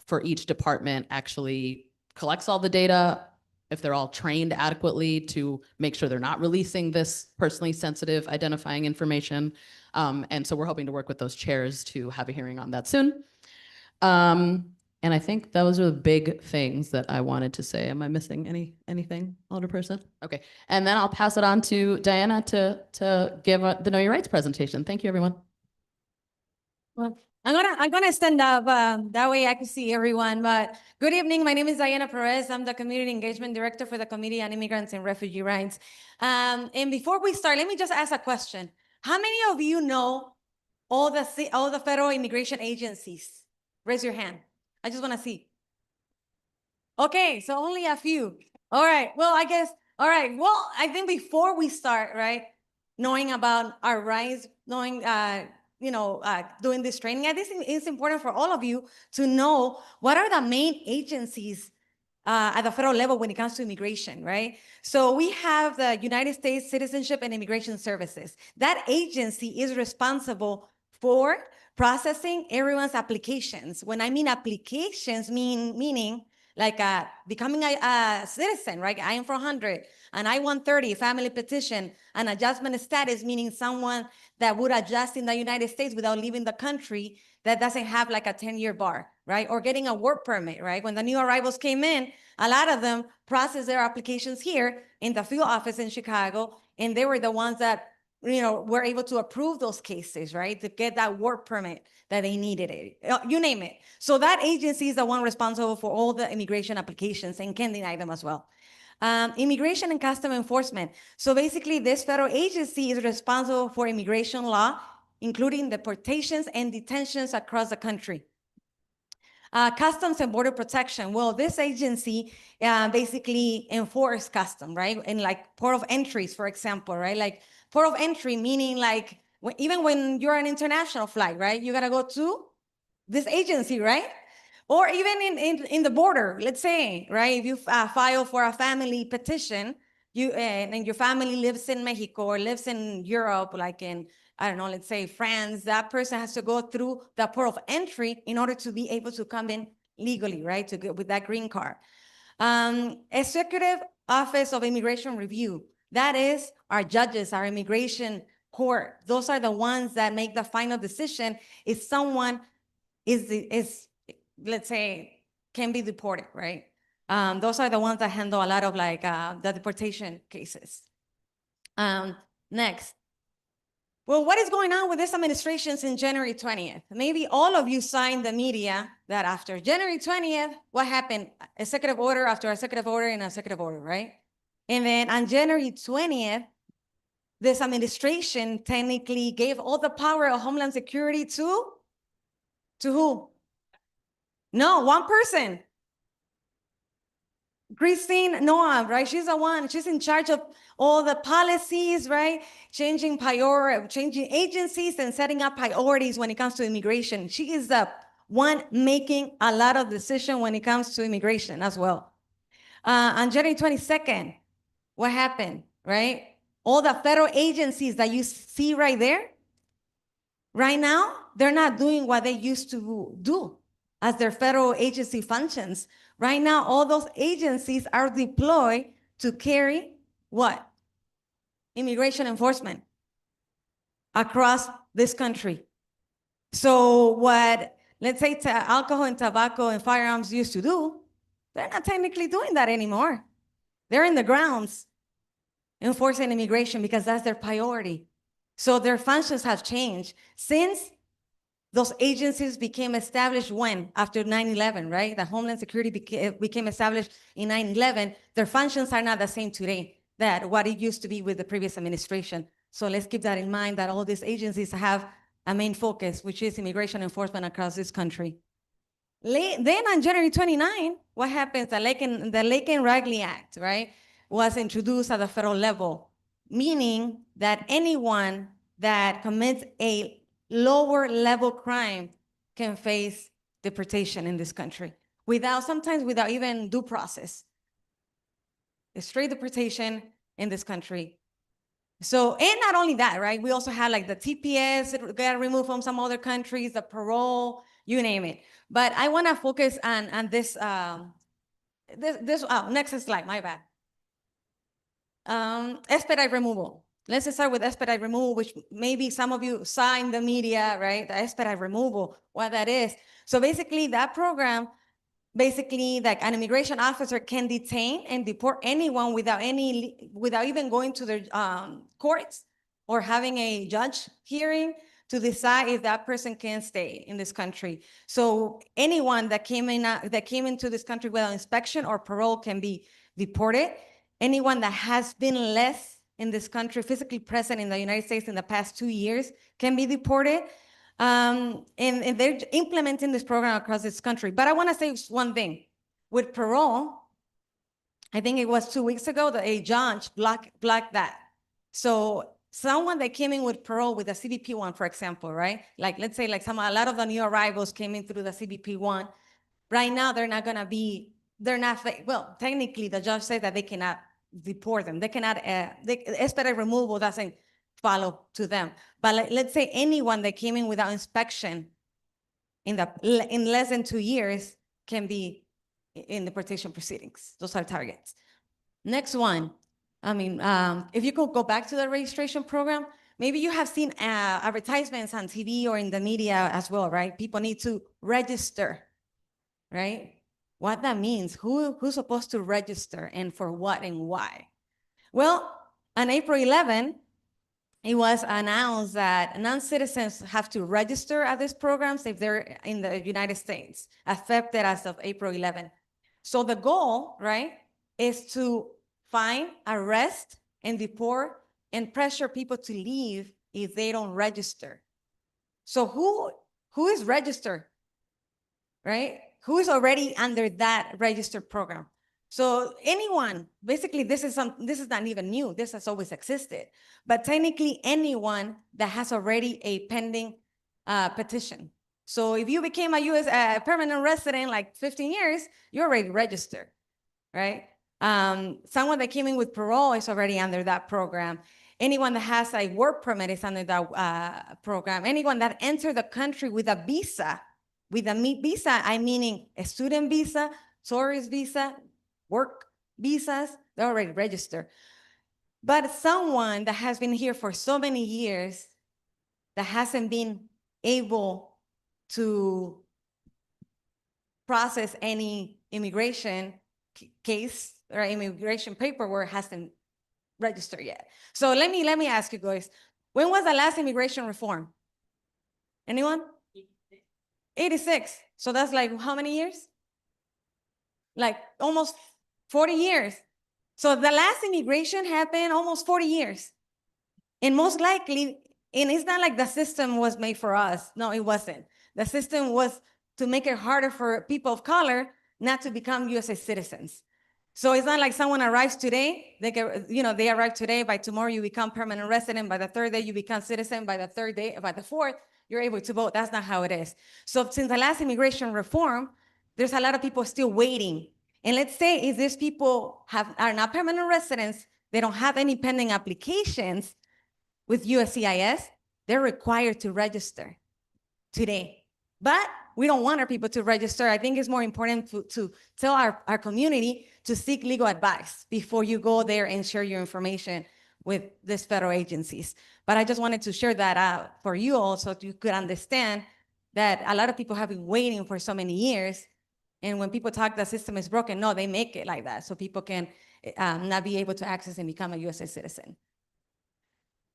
for each department actually collects all the data, if they're all trained adequately to make sure they're not releasing this personally sensitive identifying information. And so we're hoping to work with those chairs to have a hearing on that soon. And I think those are the big things that I wanted to say. Am I missing anything, Alderperson? Okay, and then I'll pass it on to Diana to give the Know Your Rights presentation. Thank you, everyone. Well, I'm gonna stand up. That way I can see everyone. But good evening. My name is Diana Perez. I'm the Community Engagement Director for the Committee on Immigrants and Refugee Rights. And before we start, let me just ask a question. How many of you know all the federal immigration agencies? Raise your hand. I just want to see. Okay, so only a few. All right. Well, I guess. All right. Well, I think before we start, right, knowing about our rights, knowing, doing this training, I think it's important for all of you to know what are the main agencies at the federal level when it comes to immigration, right? So we have the United States Citizenship and Immigration Services. That agency is responsible for processing everyone's applications. When I mean applications, meaning like becoming a citizen, right? I am 400, and I-130, family petition, an adjustment of status, meaning someone that would adjust in the United States without leaving the country that doesn't have like a 10-year bar, right? Or getting a work permit, right? When the new arrivals came in, a lot of them processed their applications here in the field office in Chicago, and they were the ones that were able to approve those cases, right? To get that work permit that they needed, you name it. So that agency is the one responsible for all the immigration applications and can deny them as well. Immigration and Custom Enforcement. So basically this federal agency is responsible for immigration law, including deportations and detentions across the country. Customs and Border Protection. Well, this agency basically enforces custom, right? And like port of entries, for example, right? Like port of entry, meaning like even when you're an international flight, right? You gotta go to this agency, right? Or even in the border, let's say, right? If you file for a family petition, and your family lives in Mexico or lives in Europe, like in, I don't know, let's say France, that person has to go through the port of entry in order to be able to come in legally, right? To get with that green card. Executive Office of Immigration Review. That is our judges, our immigration court. Those are the ones that make the final decision if someone is, let's say, can be deported, right? Those are the ones that handle a lot of like the deportation cases. Next. Well, what is going on with this administration since January 20th? Maybe all of you saw in the media that after January 20th, what happened? Executive order after executive order and executive order, right? And then on January 20th, this administration technically gave all the power of Homeland Security to who? No, one person. Christine Noah, right? She's the one, she's in charge of all the policies, right? Changing agencies and setting up priorities when it comes to immigration. She is the one making a lot of decisions when it comes to immigration as well. On January 22nd, what happened, right? All the federal agencies that you see right there, right now, they're not doing what they used to do as their federal agency functions. Right now, all those agencies are deployed to carry what? Immigration enforcement across this country. So what, let's say, alcohol and tobacco and firearms used to do, they're not technically doing that anymore. They're in the grounds enforcing immigration because that's their priority. So their functions have changed since those agencies became established when? After 9/11, right? The Homeland Security became established in 9/11. Their functions are not the same today that what it used to be with the previous administration. So let's keep that in mind that all these agencies have a main focus, which is immigration enforcement across this country. Then on January 29, what happens? The Lake and Ragley Act, right, was introduced at the federal level, meaning that anyone that commits a lower level crime can face deportation in this country sometimes without even due process. A straight deportation in this country. So, and not only that, right? We also had like the TPS that got removed from some other countries, the parole, you name it. But I want to focus on this, next slide, my bad. Expedite removal. Let's start with expedite removal, which maybe some of you saw in the media, right? The expedite removal, what that is. So basically that program, like an immigration officer can detain and deport anyone without even going to their courts or having a judge hearing to decide if that person can stay in this country. So anyone that came into this country without inspection or parole can be deported. Anyone that has been less in this country, physically present in the United States in the past 2 years, can be deported. And they're implementing this program across this country. But I want to say one thing. With parole, I think it was 2 weeks ago that a judge blocked that. So someone that came in with parole with a CBP one, for example, right? Like, let's say like a lot of the new arrivals came in through the CBP one. Right now, well, technically the judge said that they cannot deport them. They cannot, expedite removal doesn't follow to them. But let's say anyone that came in without inspection in less than 2 years can be in deportation proceedings. Those are targets. Next one. I mean, if you could go back to the registration program, maybe you have seen advertisements on TV or in the media as well, right? People need to register, right? What that means, who's supposed to register and for what and why? Well, on April 11, it was announced that non-citizens have to register at these programs if they're in the United States, effective as of April 11. So the goal, right, is to find, arrest, and deport and pressure people to leave if they don't register. So who is registered, right? Who is already under that registered program? So anyone, basically this is not even new. This has always existed. But technically anyone that has already a pending petition. So if you became a U.S. Permanent resident like 15 years, you're already registered, right? Someone that came in with parole is already under that program. Anyone that has a work permit is under that program. Anyone that entered the country with a visa, I meaning a student visa, tourist visa, work visas, they're already registered. But someone that has been here for so many years that hasn't been able to process any immigration case or immigration paperwork hasn't registered yet. So let me ask you guys, when was the last immigration reform? Anyone? 86. So that's like how many years? Like almost 40 years. So the last immigration happened almost 40 years. And most likely, and it's not like the system was made for us. No, it wasn't. The system was to make it harder for people of color not to become USA citizens. So it's not like someone arrives today, they arrive today, by tomorrow you become permanent resident, by the third day you become citizen, by the fourth, you're able to vote. That's not how it is. So since the last immigration reform, there's a lot of people still waiting. And let's say if these people are not permanent residents, they don't have any pending applications with USCIS, they're required to register today. But we don't want our people to register. I think it's more important to tell our community to seek legal advice before you go there and share your information with these federal agencies. But I just wanted to share that out for you all so you could understand that a lot of people have been waiting for so many years. And when people talk the system is broken, no, they make it like that so people can not be able to access and become a USA citizen.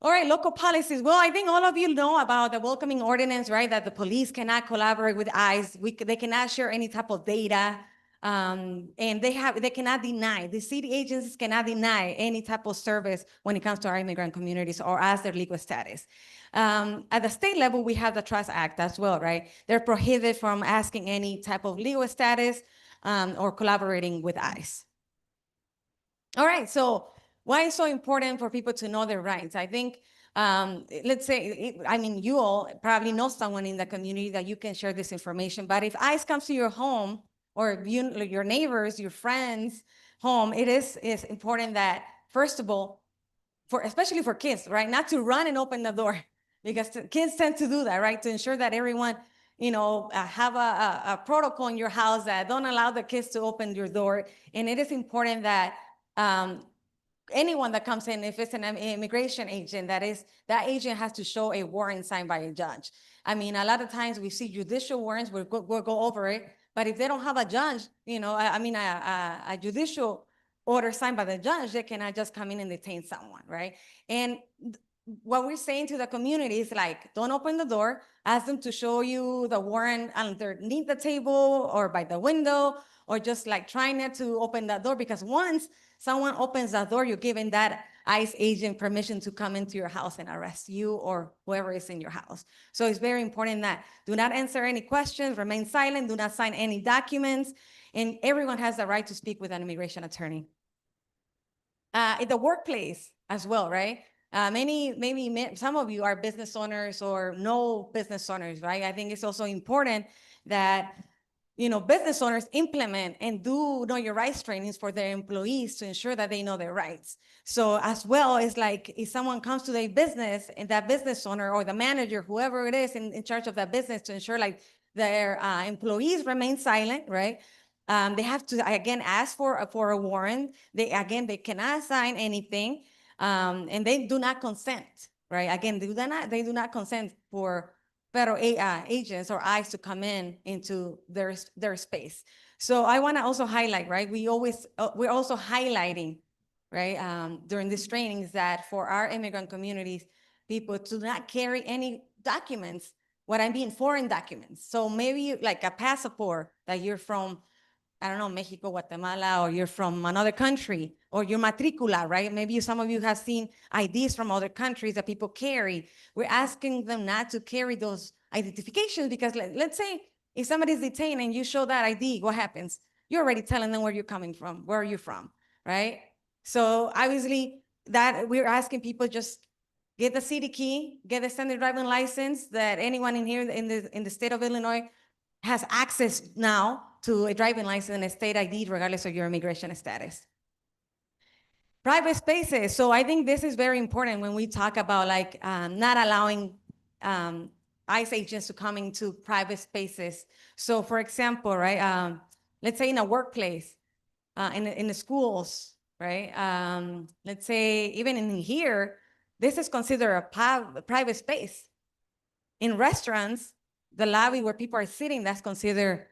All right, local policies. Well, I think all of you know about the welcoming ordinance, right? That the police cannot collaborate with ICE. They cannot share any type of data. And they cannot deny, the city agencies cannot deny any type of service when it comes to our immigrant communities or as their legal status. At the state level, we have the Trust Act as well, right? They're prohibited from asking any type of legal status or collaborating with ICE. All right, so why is it so important for people to know their rights? I think, let's say, you all probably know someone in the community that you can share this information, but if ICE comes to your home or your neighbors, your friends' home, it's important that, first of all, especially for kids, right, not to run and open the door, because kids tend to do that, right, to ensure that everyone, have a protocol in your house that don't allow the kids to open your door. And it is important that anyone that comes in, if it's an immigration agent, that agent has to show a warrant signed by a judge. A lot of times we see judicial warrants, we'll go over it, but if they don't have a judge, a judicial order signed by the judge, they cannot just come in and detain someone, right? And what we're saying to the community is like, don't open the door, ask them to show you the warrant underneath the table or by the window, or just like trying not to open that door, because once someone opens that door, you're giving that ICE agent permission to come into your house and arrest you or whoever is in your house. So it's very important that do not answer any questions, remain silent, do not sign any documents, and everyone has the right to speak with an immigration attorney. In the workplace as well, right? Maybe some of you are business owners or no business owners, right? I think it's also important that business owners implement and do know your rights trainings for their employees to ensure that they know their rights. So as well, it's like if someone comes to their business and that business owner or the manager, whoever it is in charge of that business, to ensure like their employees remain silent, right? They have to, again, ask for a warrant. They cannot sign anything, and they do not consent, right? Again, they do not consent for federal agents or ICE to come into their space. So I want to also highlight, right? We're also highlighting, right, during these trainings that for our immigrant communities, people do not carry any documents. What I mean, foreign documents. So maybe like a passport that you're from, I don't know, Mexico, Guatemala, or you're from another country, or your matricula, right? Maybe some of you have seen IDs from other countries that people carry. We're asking them not to carry those identifications, because let's say if somebody's detained and you show that ID, what happens? You're already telling them where you're coming from, where are you from, right? So obviously that we're asking people just get the city key, get the standard driving license that anyone in here in the state of Illinois has access now to a driving license and a state ID regardless of your immigration status. Private spaces. So I think this is very important when we talk about like not allowing ICE agents to come into private spaces. So for example, right, let's say in a workplace, in the schools, right? Let's say even in here, this is considered a private space. In restaurants, the lobby where people are sitting, that's considered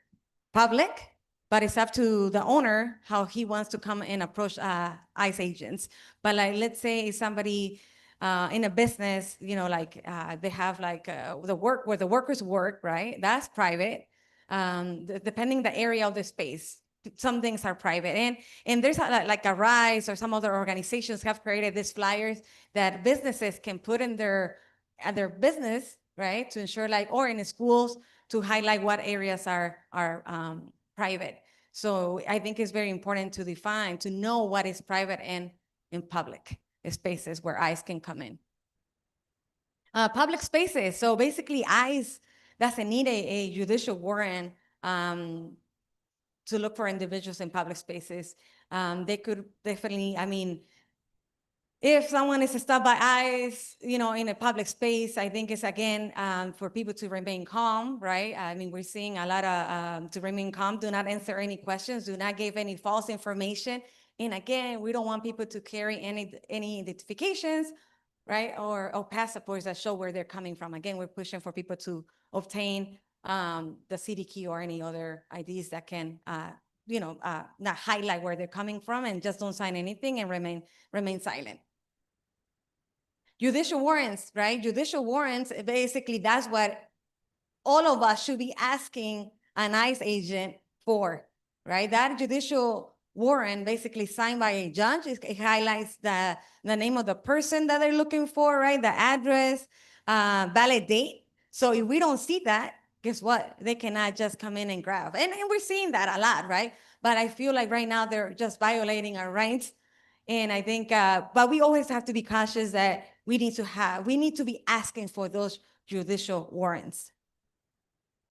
public, but it's up to the owner how he wants to come and approach ICE agents. But like, let's say somebody in a business, you know, like they have like the work where the workers work, right? That's private, depending the area of the space. Some things are private, and there's like a RISE or some other organizations have created these flyers that businesses can put in their business, right, to ensure like, or in schools to highlight what areas are private. So I think it's very important to define, to know what is private and in public spaces where ICE can come in. Public spaces. So basically ICE doesn't need a judicial warrant to look for individuals in public spaces. They could definitely, I mean, if someone is stopped by ICE, you know, in a public space, I think it's again for people to remain calm, right? I mean, we're seeing a lot of to remain calm, do not answer any questions, do not give any false information. And again, we don't want people to carry any identifications, right? Or passports that show where they're coming from. Again, we're pushing for people to obtain the CD key or any other IDs that can, you know, not highlight where they're coming from, and just don't sign anything and remain silent. Judicial warrants, right? Judicial warrants, basically that's what all of us should be asking an ICE agent for, right? That judicial warrant basically signed by a judge, it highlights the name of the person that they're looking for, right? The address, valid date. So if we don't see that, guess what? They cannot just come in and grab. And we're seeing that a lot, right? But I feel like right now they're just violating our rights. And I think, but we always have to be cautious that we need to be asking for those judicial warrants.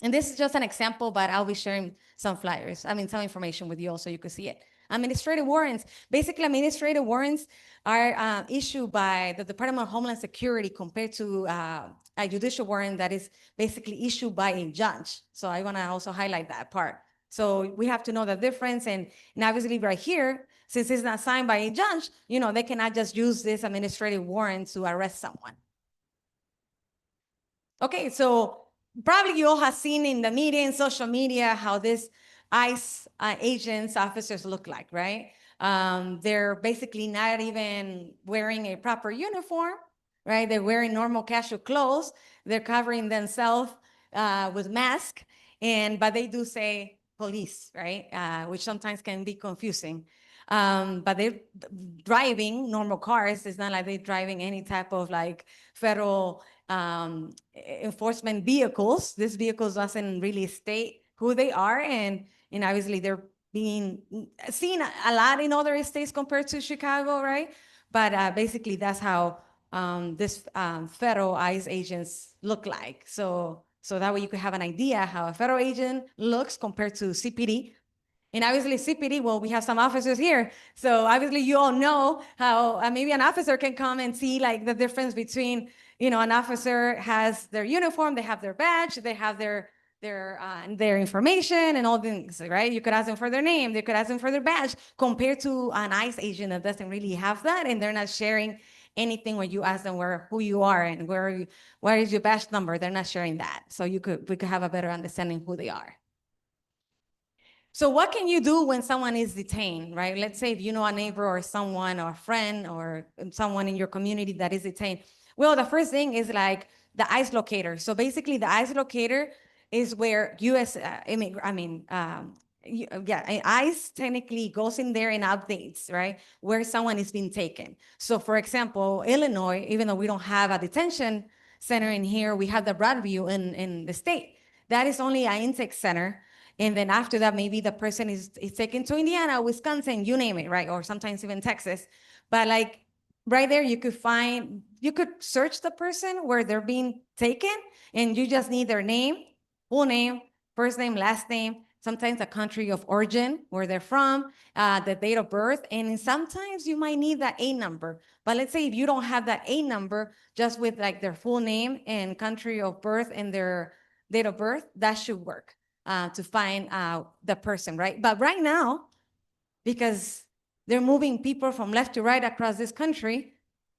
And this is just an example, but I'll be sharing some flyers, some information with you all so you can see it. Administrative warrants. Basically, administrative warrants are issued by the Department of Homeland Security compared to a judicial warrant that is basically issued by a judge. So I want to also highlight that part. So we have to know the difference. And obviously right here, since it's not signed by a judge, you know, they cannot just use this administrative warrant to arrest someone. Okay, so probably you all have seen in the media and social media how this ICE agents, officers look like, right? They're basically not even wearing a proper uniform, right? They're wearing normal casual clothes. They're covering themselves with masks, but they do say police, right? Which sometimes can be confusing. But they're driving normal cars. It's not like they're driving any type of like federal enforcement vehicles. These vehicles doesn't really state who they are, and obviously they're being seen a lot in other states compared to Chicago, right? But basically that's how this federal ICE agents look like. So that way you could have an idea how a federal agent looks compared to CPD. And obviously CPD, well, we have some officers here. So obviously you all know how maybe an officer can come and see like the difference between, you know, an officer has their uniform, they have their badge, they have their information and all things, right? You could ask them for their name, they could ask them for their badge, compared to an ICE agent that doesn't really have that, and they're not sharing anything when you ask them who you are and where is your badge number. They're not sharing that. So we could have a better understanding who they are. So what can you do when someone is detained, right? Let's say if you know a neighbor or someone or a friend or someone in your community that is detained. Well, the first thing is like the ICE locator. So basically the ICE locator is where ICE technically goes in there and updates, right, where someone is being taken. So for example, Illinois, even though we don't have a detention center in here, we have the Broadview in the state. That is only an intake center. And then after that, maybe the person is taken to Indiana, Wisconsin, you name it, right? Or sometimes even Texas. But like right there, you could search the person where they're being taken, and you just need their name, full name, first name, last name, sometimes the country of origin, where they're from, the date of birth, and sometimes you might need that A number. But let's say if you don't have that A number, just with like their full name and country of birth and their date of birth, that should work. To find the person, right? But right now, because they're moving people from left to right across this country,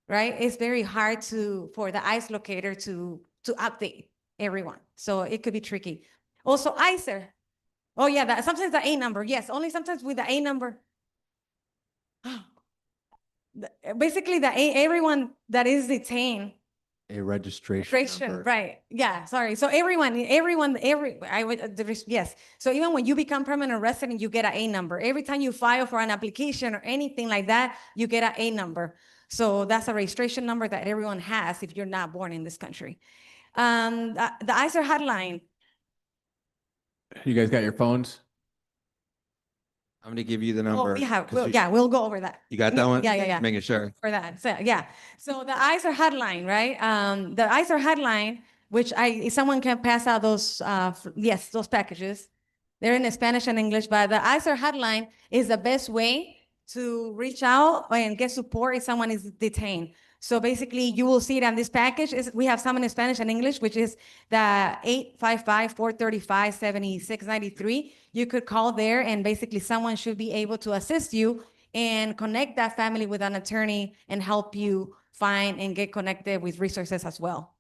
right? It's very hard for the ICE locator to update everyone. So it could be tricky. Also ICER. Oh yeah, sometimes the A number. Yes, only sometimes with the A number. Basically everyone that is detained. A registration Registration, number. right? Yeah, sorry. So yes. So even when you become permanent resident, you get an A number. Every time you file for an application or anything like that, you get an A number. So that's a registration number that everyone has if you're not born in this country. The ICER hotline. You guys got your phones? I'm gonna give you the number. Oh, we have, 'cause we'll go over that. You got that one? Yeah. Making sure. For that. So yeah. So the ICER hotline, right? The ICER hotline, which if someone can pass out those, yes, those packages. They're in Spanish and English, but the ICER hotline is the best way to reach out and get support if someone is detained. So basically, you will see it on this package. We have some in Spanish and English, which is the 855-435-7693. You could call there, and basically someone should be able to assist you and connect that family with an attorney and help you find and get connected with resources as well.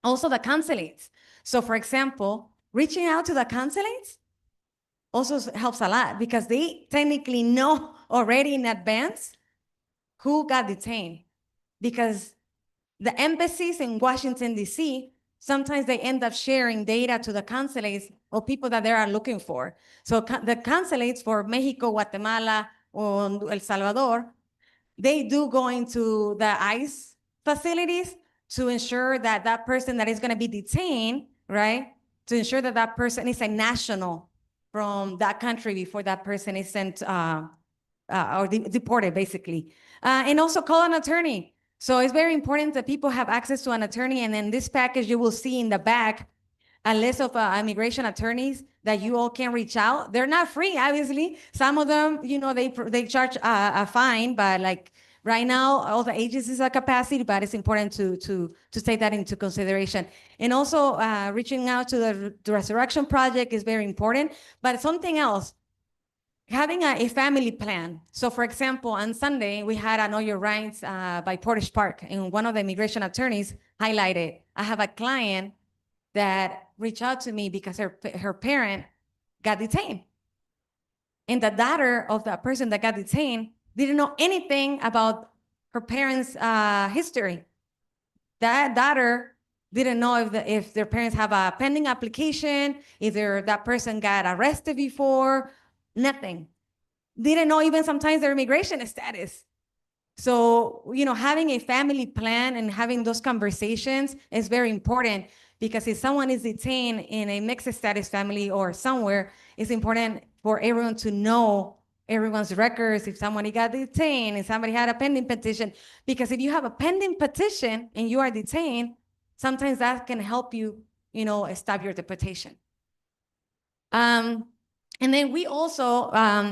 Also, the consulates. So for example, reaching out to the consulates also helps a lot because they technically know already in advance who got detained. Because the embassies in Washington, D.C., sometimes they end up sharing data to the consulates or people that they are looking for. So the consulates for Mexico, Guatemala, or El Salvador, they do go into the ICE facilities to ensure that that person that is going to be detained, right, to ensure that that person is a national from that country before that person is sent or deported, basically. And also call an attorney. So it's very important that people have access to an attorney. And in this package, you will see in the back a list of immigration attorneys that you all can reach out. They're not free, obviously. Some of them, they charge a fine, but like right now, all the agencies are capacity, but it's important to take that into consideration. And also reaching out to the Resurrection Project is very important, but something else. Having a family plan. So for example, on Sunday, we had a Know Your Rights by Portage Park, and one of the immigration attorneys highlighted, I have a client that reached out to me because her parent got detained. And the daughter of that person that got detained didn't know anything about her parents' history. That daughter didn't know if their parents have a pending application, either that person got arrested before, nothing. Didn't know even sometimes their immigration status. So, having a family plan and having those conversations is very important because if someone is detained in a mixed status family or somewhere, it's important for everyone to know everyone's records, if somebody got detained, if somebody had a pending petition. Because if you have a pending petition and you are detained, sometimes that can help you, stop your deportation. And then we also,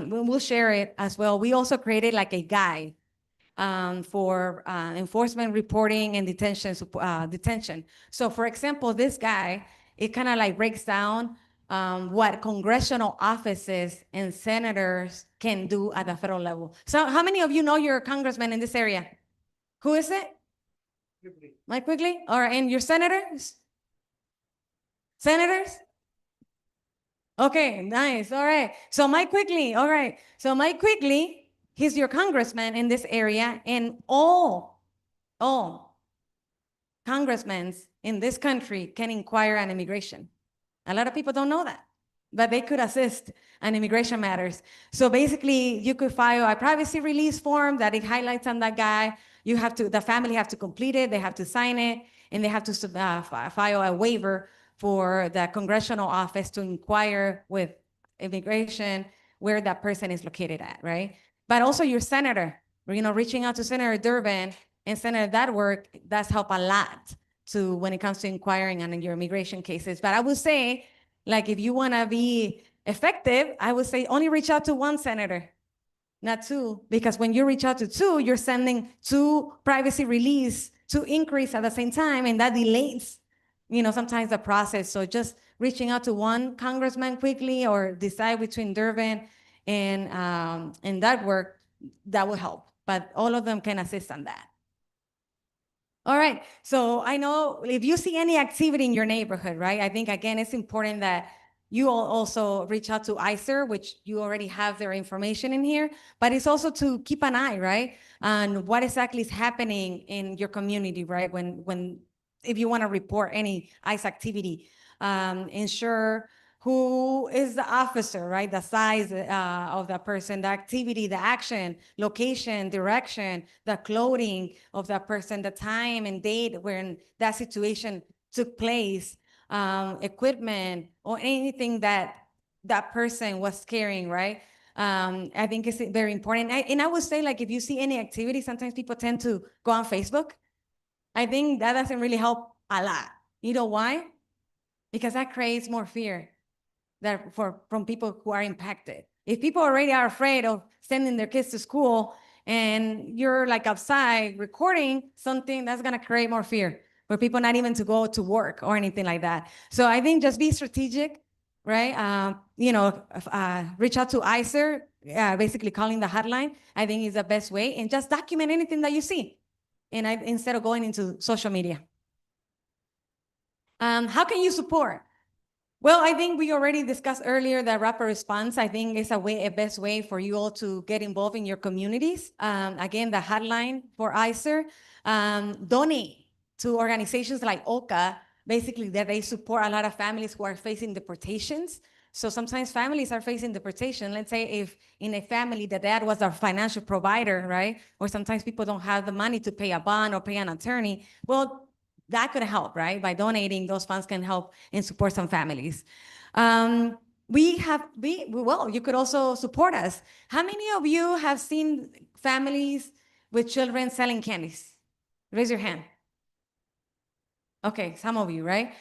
we'll share it as well. We also created like a guide for enforcement reporting and detention. So for example, this guy, it kind of like breaks down what congressional offices and senators can do at the federal level. So how many of you know your congressman in this area? Who is it? Mike Quigley? Or and your senators? Senators? Okay, nice. All right. So Mike Quigley. All right. So Mike Quigley, he's your congressman in this area, and all congressmen in this country can inquire on immigration. A lot of people don't know that, but they could assist on immigration matters. So basically, you could file a privacy release form that it highlights on that guy. The family have to complete it, they have to sign it, and they have to file a waiver for the congressional office to inquire with immigration where that person is located at, right? But also your senator, reaching out to Senator Durbin and Senator that's helped a lot when it comes to inquiring on your immigration cases. But I would say, like, if you want to be effective, I would say only reach out to one senator, not two, because when you reach out to two, you're sending two privacy release, two inquiries at the same time, and that delays sometimes the process. So just reaching out to one congressman quickly or decide between Durbin and that work that will help, but all of them can assist on that. All right, so I know if you see any activity in your neighborhood, right? I think again, it's important that you all also reach out to ICER, which you already have their information in here, but it's also to keep an eye, right? On what exactly is happening in your community, right? If you want to report any ICE activity, ensure who is the officer, right? The size of the person, the activity, the action, location, direction, the clothing of that person, the time and date when that situation took place, equipment, or anything that that person was carrying, right? I think it's very important. And I would say, like, if you see any activity, sometimes people tend to go on Facebook. I think that doesn't really help a lot. You know why? Because that creates more fear from people who are impacted. If people already are afraid of sending their kids to school and you're like outside recording something, that's gonna create more fear for people not even to go to work or anything like that. So I think just be strategic, right? Reach out to ICER, basically calling the hotline, I think is the best way, and just document anything that you see instead of going into social media. How can you support? Well, I think we already discussed earlier that rapid response, I think is a best way for you all to get involved in your communities. Again, the hotline for ICER, donate to organizations like OCA, basically that they support a lot of families who are facing deportations. So sometimes families are facing deportation. Let's say if in a family, the dad was a financial provider, right? Or sometimes people don't have the money to pay a bond or pay an attorney. Well, that could help, right? By donating, those funds can help and support some families. Well, you could also support us. How many of you have seen families with children selling candies? Raise your hand. Okay, some of you, right?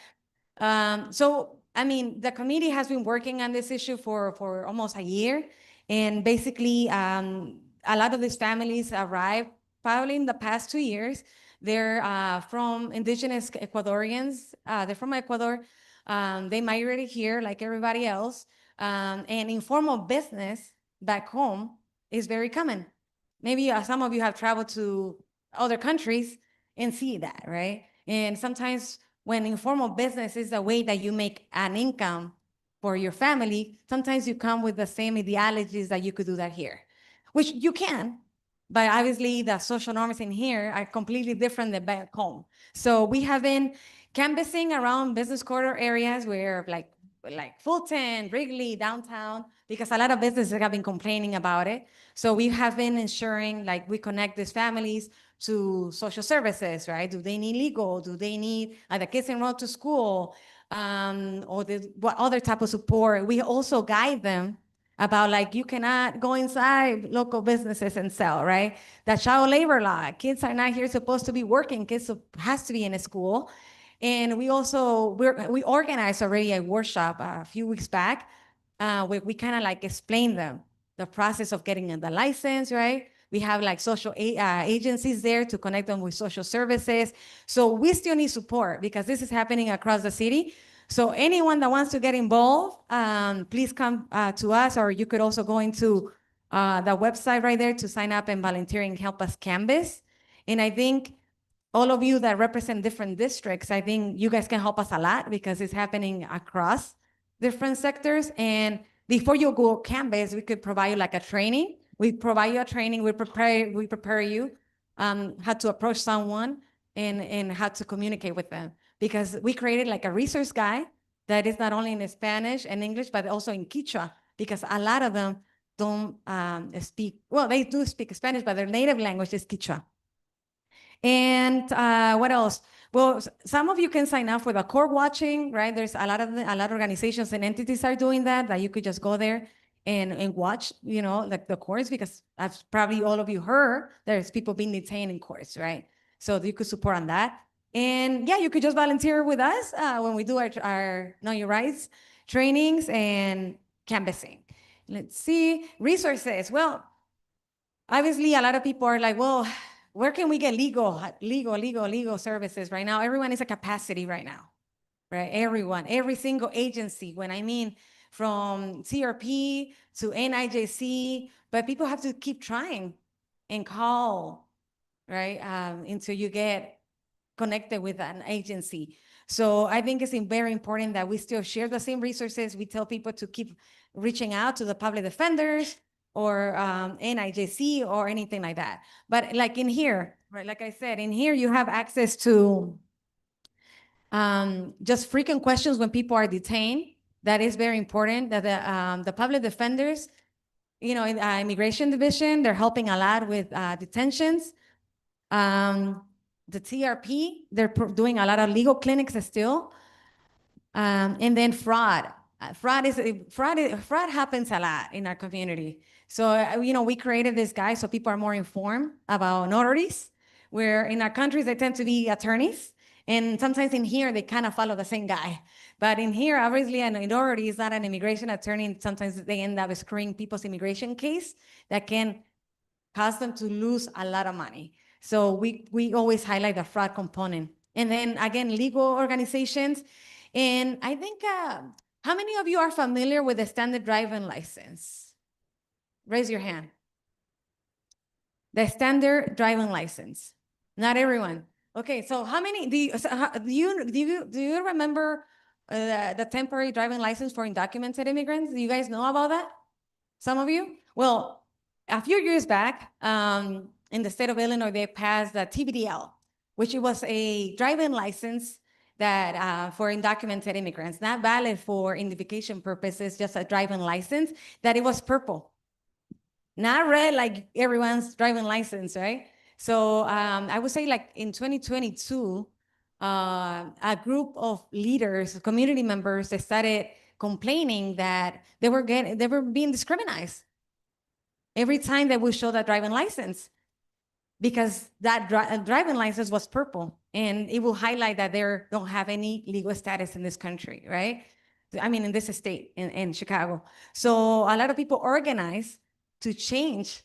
I mean, the committee has been working on this issue for almost a year. And basically, a lot of these families arrived probably in the past 2 years. They're from indigenous Ecuadorians. They're from Ecuador. They migrated here like everybody else. And informal business back home is very common. Maybe some of you have traveled to other countries and see that, right? And sometimes when informal business is the way that you make an income for your family, sometimes you come with the same ideologies that you could do that here, which you can, but obviously the social norms in here are completely different than back home. So we have been canvassing around business corridor areas where like Fulton, Wrigley, downtown, because a lot of businesses have been complaining about it. So we have been ensuring like we connect these families to social services, right? Do they need legal? Do they need the kids enrolled to school? What other type of support? We also guide them about like you cannot go inside local businesses and sell, right? That child labor law, kids are not here supposed to be working, kids has to be in a school. And we also, we organized already a workshop a few weeks back where we kind of like explain them the process of getting the license, right? We have like social agencies there to connect them with social services. So we still need support because this is happening across the city. So anyone that wants to get involved, please come to us, or you could also go into the website right there to sign up and volunteer and help us canvas. And I think all of you that represent different districts, I think you guys can help us a lot because it's happening across different sectors. And before you go canvas, we could provide you like a training. We provide you a training, we prepare you how to approach someone and how to communicate with them. Because we created like a resource guide that is not only in Spanish and English, but also in Quechua, because a lot of them don't speak, well, they do speak Spanish, but their native language is Quechua. And what else? Well, some of you can sign up for the court watching, right? There's a lot of organizations and entities are doing that you could just go there and watch, you know, like the courts, because as probably all of you heard, there's people being detained in courts, right? So you could support on that. And yeah, you could just volunteer with us when we do our Know Your Rights trainings and canvassing. Let's see, resources. Well, obviously a lot of people are like, well, where can we get legal services right now? Everyone is a capacity right now, right? Everyone, every single agency. When I mean from CRP to NIJC, but people have to keep trying and call, right? Until you get connected with an agency. So I think it's very important that we still share the same resources. We tell people to keep reaching out to the public defenders or NIJC or anything like that. But like in here, right, like I said, in here you have access to just frequent questions when people are detained. That is very important, that the public defenders, you know, in immigration division, they're helping a lot with detentions. The TRP, they're doing a lot of legal clinics still. And then fraud. Fraud happens a lot in our community. So, you know, we created this guide so people are more informed about notaries, where in our countries, they tend to be attorneys. And sometimes in here, they kind of follow the same guy. But in here, obviously, a notary is not an immigration attorney. And sometimes they end up screwing people's immigration case that can cause them to lose a lot of money. So we always highlight the fraud component. And then again, legal organizations. And I think, how many of you are familiar with the standard driving license? Raise your hand. The standard driving license. Not everyone. Okay, so how many, do you remember the temporary driving license for undocumented immigrants? Do you guys know about that? Some of you? Well, a few years back, in the state of Illinois, they passed the TBDL, which was a driving license that for undocumented immigrants, not valid for identification purposes, just a driving license, that it was purple. Not red like everyone's driving license, right? So I would say like in 2022, a group of leaders, community members, they started complaining that they were being discriminated every time they would show that driving license, because that driving license was purple and it will highlight that they don't have any legal status in this country, right? I mean, in this state, in Chicago. So a lot of people organized to change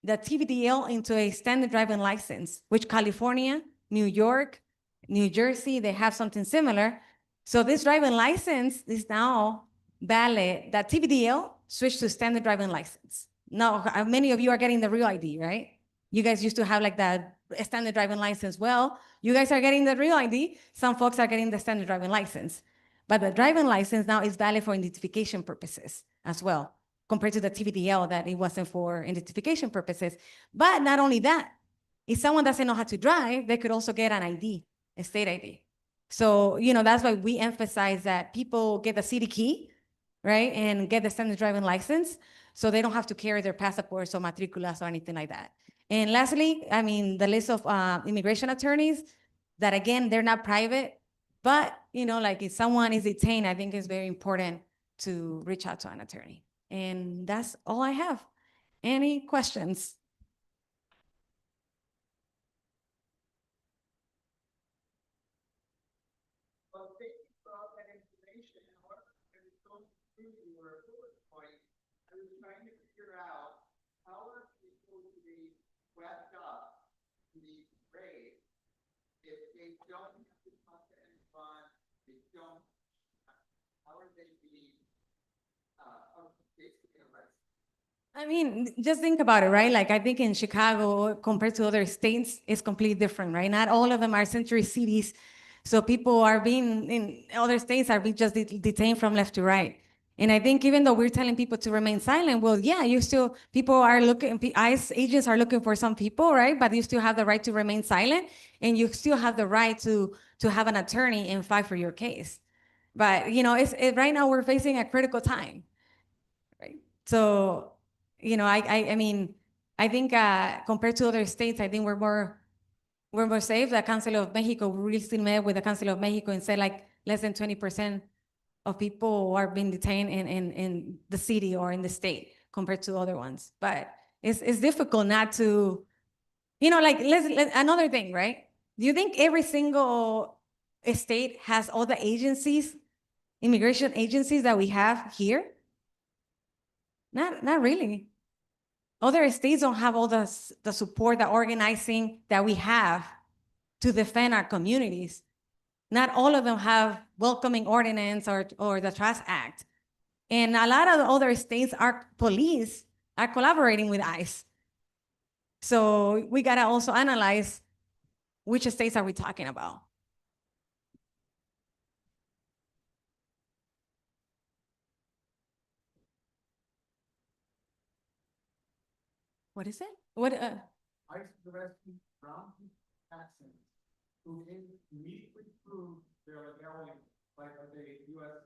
the TBDL into a standard driving license, which California, New York, New Jersey, they have something similar. So this driving license is now valid. That TBDL switched to standard driving license. Now, many of you are getting the real ID, right? You guys used to have like that standard driving license. Well, you guys are getting the real ID. Some folks are getting the standard driving license. But the driving license now is valid for identification purposes as well, compared to the TBDL that it wasn't for identification purposes. But not only that, if someone doesn't know how to drive, they could also get an ID, a state ID. So, you know, that's why we emphasize that people get the city key, right? And get the standard driving license, so they don't have to carry their passports or matriculas or anything like that. And lastly, I mean, the list of immigration attorneys that, again, they're not private, but, you know, like if someone is detained, I think it's very important to reach out to an attorney. And that's all I have. Any questions? Well, thank you for all that information. However, I was going through your bullet point, I was trying to figure out how are people to be swept up in these raids if they don't have to talk to anyone, they don't, how are they being basically arrested? I mean, just think about it, right? Like I think in Chicago, compared to other states, it's completely different, right? Not all of them are sanctuary cities. So people are being, in other states, are being just detained from left to right. And I think even though we're telling people to remain silent, well, yeah, you still, people are looking, ICE agents are looking for some people, right? But you still have the right to remain silent, and you still have the right to have an attorney and fight for your case. But, you know, right now we're facing a critical time, right? So, you know, I mean, I think compared to other states, I think we're more safe. The Council of Mexico, we recently met with the Council of Mexico and said like less than 20% of people are being detained in the city or in the state compared to other ones. But it's difficult not to, you know, like another thing, right? Do you think every single state has all the agencies, immigration agencies that we have here? Not really. Other states don't have all the support, the organizing that we have to defend our communities. Not all of them have welcoming ordinance or the Trust Act. And a lot of the other states, our police are collaborating with ICE. So we gotta also analyze which states are we talking about. What is it? What, ICE arrested Brown Jackson, who immediately proved their legality by the U.S.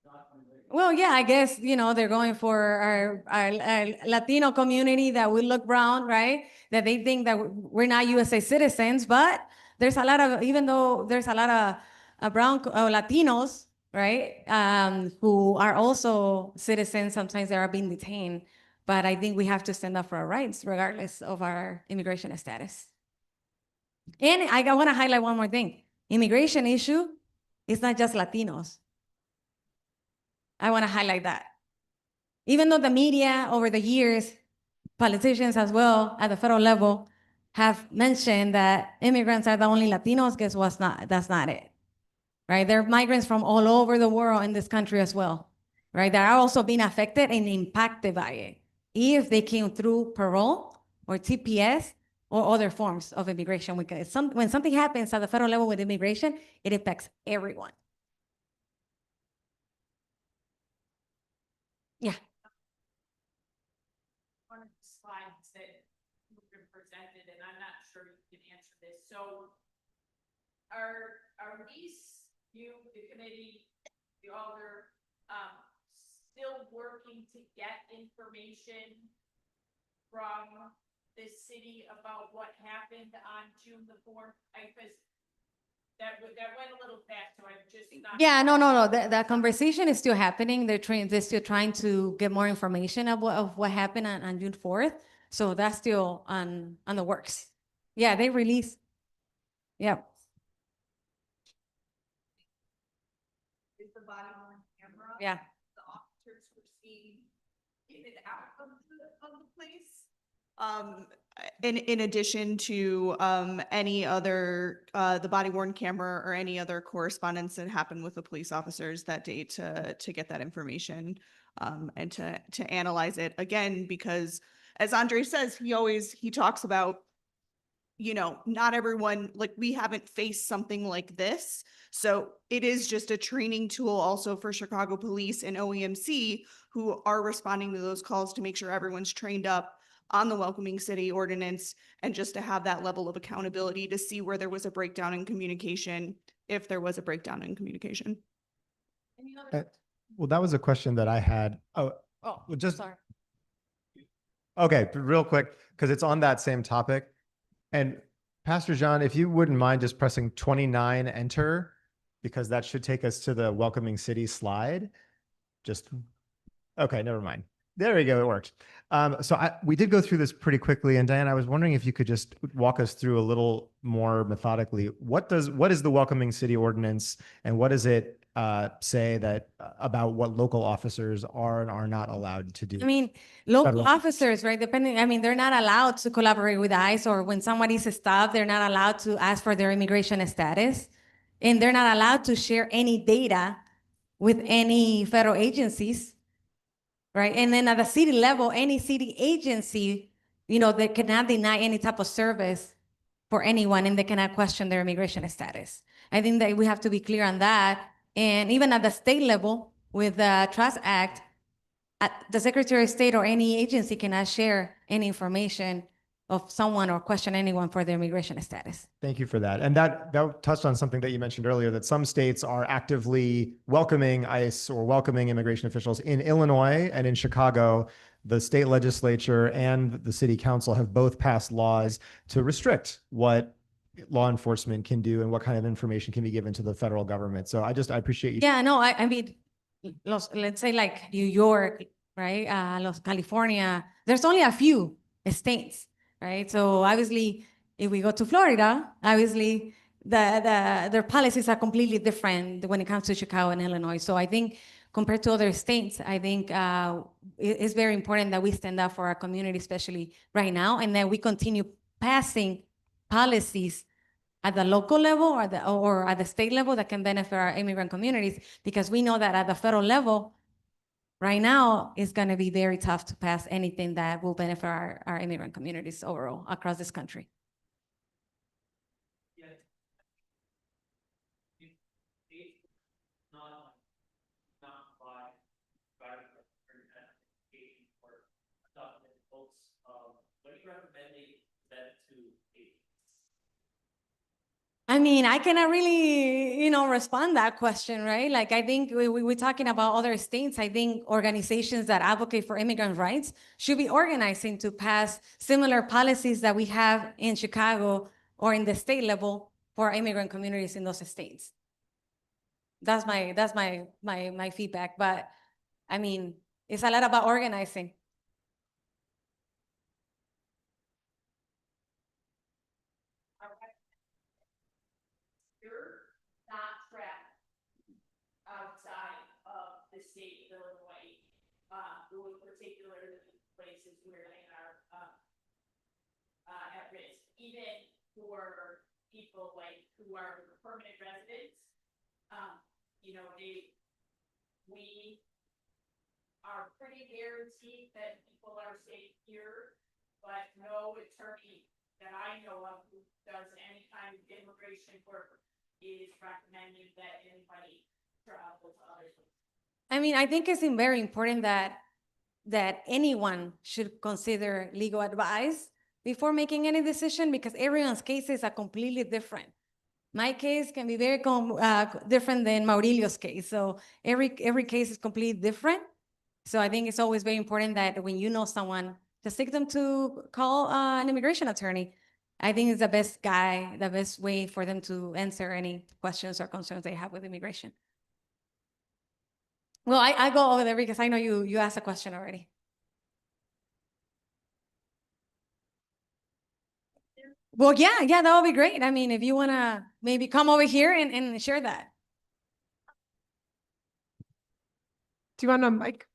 documentation. well, yeah, I guess, they're going for our Latino community that we look brown, right? That they think that we're not USA citizens, but there's a lot of, even though there's a lot of brown Latinos, right? Who are also citizens, sometimes they are being detained. But I think we have to stand up for our rights regardless of our immigration status. And I want to highlight one more thing. Immigration issue is not just Latinos. I want to highlight that. Even though the media over the years, politicians as well at the federal level have mentioned that immigrants are the only Latinos, guess what's not? That's not it, right? There are migrants from all over the world in this country as well, right? That are also being affected and impacted by it if they came through parole or TPS or other forms of immigration. When something happens at the federal level with immigration, it affects everyone. Yeah. One of the slides that have been presented, and I'm not sure you can answer this. So are we, you, the committee, the alder, still working to get information from the city about what happened on June the 4th? Because that went a little fast, so I'm just not. Yeah, no. The conversation is still happening. They're still trying to get more information of what happened on June 4th. So that's still on the works. Yeah, they released. Yeah. Is the body on camera? Yeah. The officers were seen in and out of the place. In addition to any other the body worn camera or any other correspondence that happened with the police officers that day to get that information and to analyze it again, because as Andre says, he talks about, not everyone, like, we haven't faced something like this. So it is just a training tool also for Chicago police and OEMC, who are responding to those calls to make sure everyone's trained up on the welcoming city ordinance, and just to have that level of accountability to see where there was a breakdown in communication, if there was a breakdown in communication. Well, that was a question that I had. Oh, Oh, well, just sorry. okay, real quick, because it's on that same topic. And Pastor John, if you wouldn't mind just pressing 29 enter, because that should take us to the welcoming city slide. Okay, never mind. There we go, it worked. We did go through this pretty quickly, and Diane, I was wondering if you could just walk us through a little more methodically. What is the welcoming city ordinance, and what does it say that about what local officers are and are not allowed to do? I mean, local Federal. officers, right? They're not allowed to collaborate with ICE, or when somebody's stopped, they're not allowed to ask for their immigration status, and they're not allowed to share any data with any federal agencies, right? And then at the city level, any city agency, they cannot deny any type of service for anyone, and they cannot question their immigration status. I think that we have to be clear on that. And even at the state level, with the Trust Act, the Secretary of State or any agency cannot share any information of someone or question anyone for their immigration status. Thank you for that. And that touched on something that you mentioned earlier, that some states are actively welcoming ICE or welcoming immigration officials. In Illinois and in Chicago, the state legislature and the city council have both passed laws to restrict what law enforcement can do and what kind of information can be given to the federal government. So I appreciate you. Yeah, no, I mean, let's say like New York, right? California, there's only a few states, right? So obviously, if we go to Florida, obviously their policies are completely different when it comes to Chicago and Illinois. So I think compared to other states, I think it's very important that we stand up for our community, especially right now, and that we continue passing policies at the local level or at the state level that can benefit our immigrant communities, because we know that at the federal level, Right now, it's going to be very tough to pass anything that will benefit our immigrant communities overall across this country. I mean, I cannot really, respond that question, right? Like, I think we're talking about other states. I think organizations that advocate for immigrant rights should be organizing to pass similar policies that we have in Chicago or in the state level for immigrant communities in those states. That's my feedback. But I mean, it's a lot about organizing. You're not trapped outside of the state of Illinois, really particularly places where they are at risk, even for people like who are permanent residents. We are pretty guaranteed that people are safe here, but no attorney that I know of who does any kind of immigration work is recommending that anybody travel to other states. I mean, I think it's very important that anyone should consider legal advice before making any decision, because everyone's cases are completely different. My case can be very different than Maurilio's case. So every case is completely different. So I think it's always very important that when you know someone, just take them to call an immigration attorney. I think it's the best way for them to answer any questions or concerns they have with immigration. Well, I go over there because I know you asked a question already. Well, yeah, that would be great. I mean, if you want to maybe come over here and share that. Do you want a mic?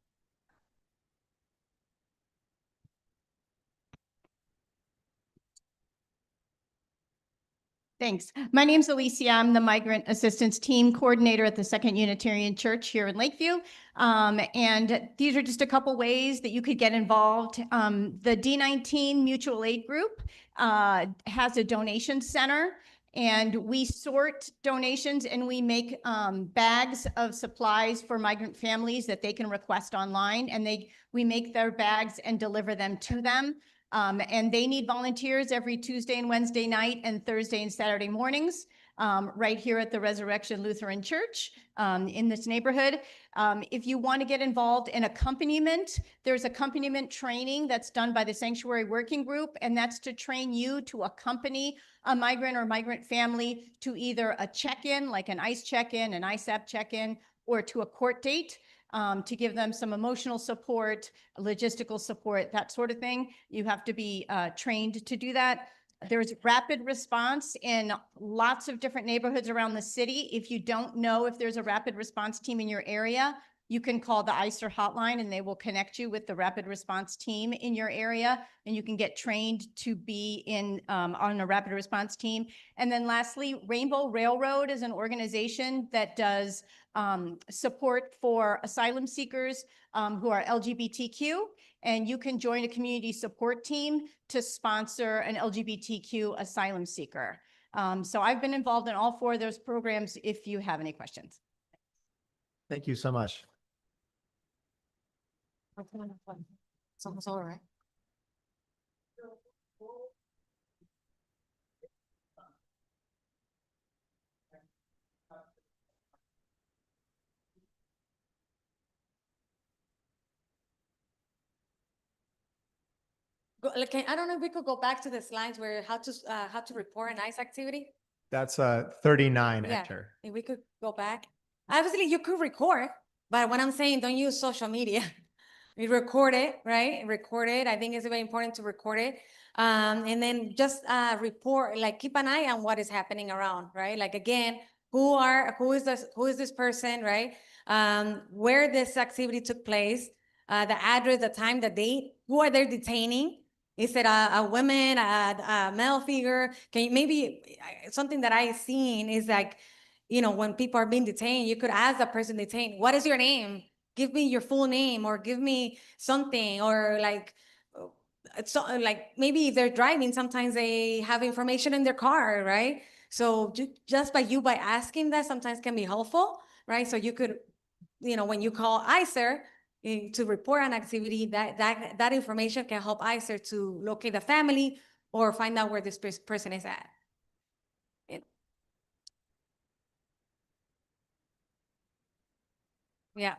Thanks. My name's Alicia. I'm the Migrant Assistance Team Coordinator at the Second Unitarian Church here in Lakeview. And these are just a couple ways that you could get involved. The D19 Mutual Aid Group has a donation center, and we sort donations and we make bags of supplies for migrant families that they can request online, and we make their bags and deliver them to them. And they need volunteers every Tuesday and Wednesday night and Thursday and Saturday mornings, right here at the Resurrection Lutheran Church in this neighborhood. If you want to get involved in accompaniment, there's accompaniment training that's done by the Sanctuary Working Group, and that's to train you to accompany a migrant or migrant family to either a check-in, like an ICE check-in, an ISAP check-in, or to a court date. To give them some emotional support, logistical support, that sort of thing. You have to be trained to do that. There's rapid response in lots of different neighborhoods around the city. If you don't know if there's a rapid response team in your area, you can call the ICER hotline and they will connect you with the rapid response team in your area, and you can get trained to be on a rapid response team. And then lastly, Rainbow Railroad is an organization that does support for asylum seekers who are LGBTQ, and you can join a community support team to sponsor an LGBTQ asylum seeker. So I've been involved in all four of those programs if you have any questions. Thank you so much. It's almost all right. I don't know if we could go back to the slides where how to report an ICE activity. That's 39 Yeah. enter. If we could go back. Obviously, you could record, but what I'm saying, don't use social media. You record it, right? Record it. I think it's very important to record it. And then just report, like keep an eye on what is happening around, right? Like again, who is this person, right? Where this activity took place, the address, the time, the date, who are they detaining? Is it a woman, a male figure? Can you maybe something that I've seen is like, when people are being detained, you could ask the person detained, what is your name? give me your full name or give me something, or like, so like maybe if they're driving, sometimes they have information in their car, right? So just by asking that sometimes can be helpful, right? So you could, when you call ICER to report an activity, that information can help ICER to locate the family or find out where this person is at. Yeah.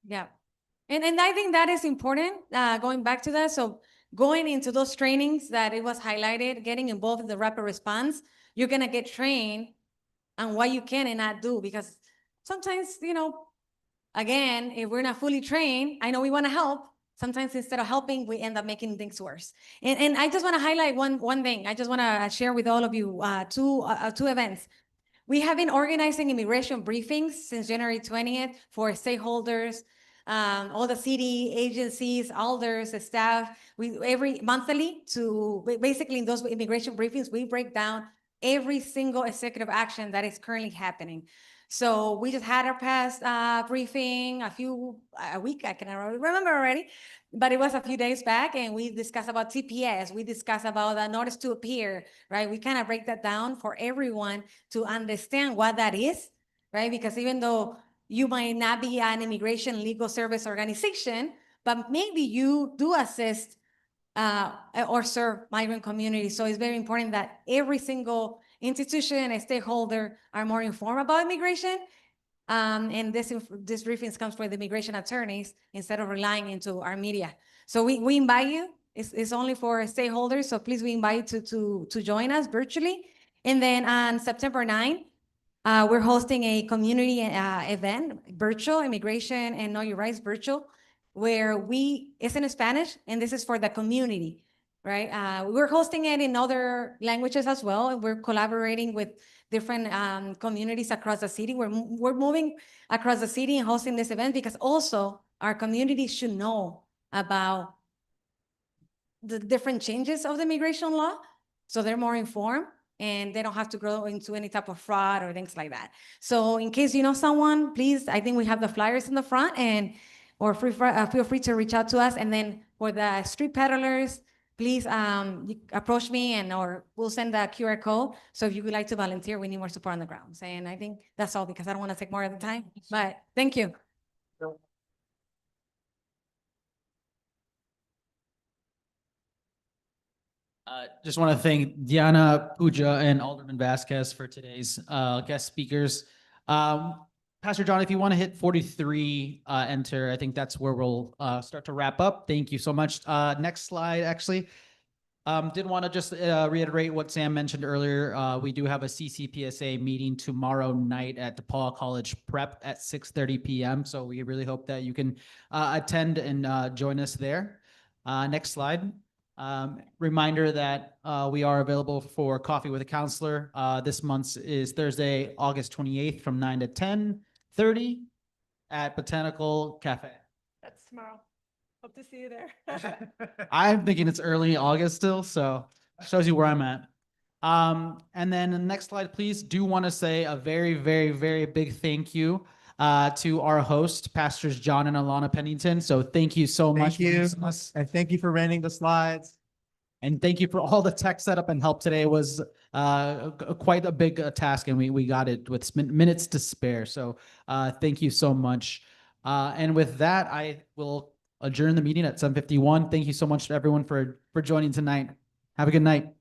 Yeah. And I think that is important, going back to that. So going into those trainings that it was highlighted, getting involved in the rapid response, you're going to get trained on what you can and not do, because sometimes, again, if we're not fully trained, I know we want to help. Sometimes instead of helping, we end up making things worse. And I just want to highlight one thing. I just want to share with all of you two events. We have been organizing immigration briefings since January 20th for stakeholders, all the city agencies, alders, the staff. We every monthly to basically in those immigration briefings, we break down every single executive action that is currently happening. So we just had our past briefing a week, I cannot remember already, but it was a few days back, and we discussed about TPS. We discussed about the notice to appear, right? We kind of break that down for everyone to understand what that is, right? Because even though you might not be an immigration legal service organization, but maybe you do assist or serve migrant communities. So it's very important that every single institution and stakeholder are more informed about immigration. And this briefings comes from the immigration attorneys instead of relying into our media. So we invite you. It's only for stakeholders. So please, we invite you to join us virtually. And then on September 9th, we're hosting a community event, virtual immigration and know your rights virtual, where it's in Spanish, and this is for the community, right? We're hosting it in other languages as well, and we're collaborating with different communities across the city. We're moving across the city and hosting this event because also our community should know about the different changes of the immigration law, so they're more informed and they don't have to go into any type of fraud or things like that. So in case you know someone, please, I think we have the flyers in the front, or feel free to reach out to us. And then for the street peddlers, please you approach me, or we'll send the QR code. So if you would like to volunteer, we need more support on the grounds. And I think that's all, because I don't want to take more of the time, but thank you. Just want to thank Diana, Pooja, and Alderman Vasquez for today's guest speakers. Pastor John, if you want to hit 43, enter, I think that's where we'll start to wrap up. Thank you so much. Next slide, actually. Did want to just reiterate what Sam mentioned earlier. We do have a CCPSA meeting tomorrow night at DePaul College Prep at 6:30 p.m. So we really hope that you can attend and join us there. Next slide. Reminder that we are available for coffee with a counselor. This month is Thursday, August 28th from 9 to 10:30 at Botanical Cafe. That's tomorrow. Hope to see you there. I'm thinking it's early August still, so shows you where I'm at. And then the next slide, please. Do want to say a very, very, very big thank you to our host, Pastors John and Alana Pennington. So thank you so much. Thank you. And thank you for renting the slides. And thank you for all the tech setup and help today. It was quite a big task, and we got it with minutes to spare. So thank you so much. And with that, I will adjourn the meeting at 7:51. Thank you so much to everyone for joining tonight. Have a good night.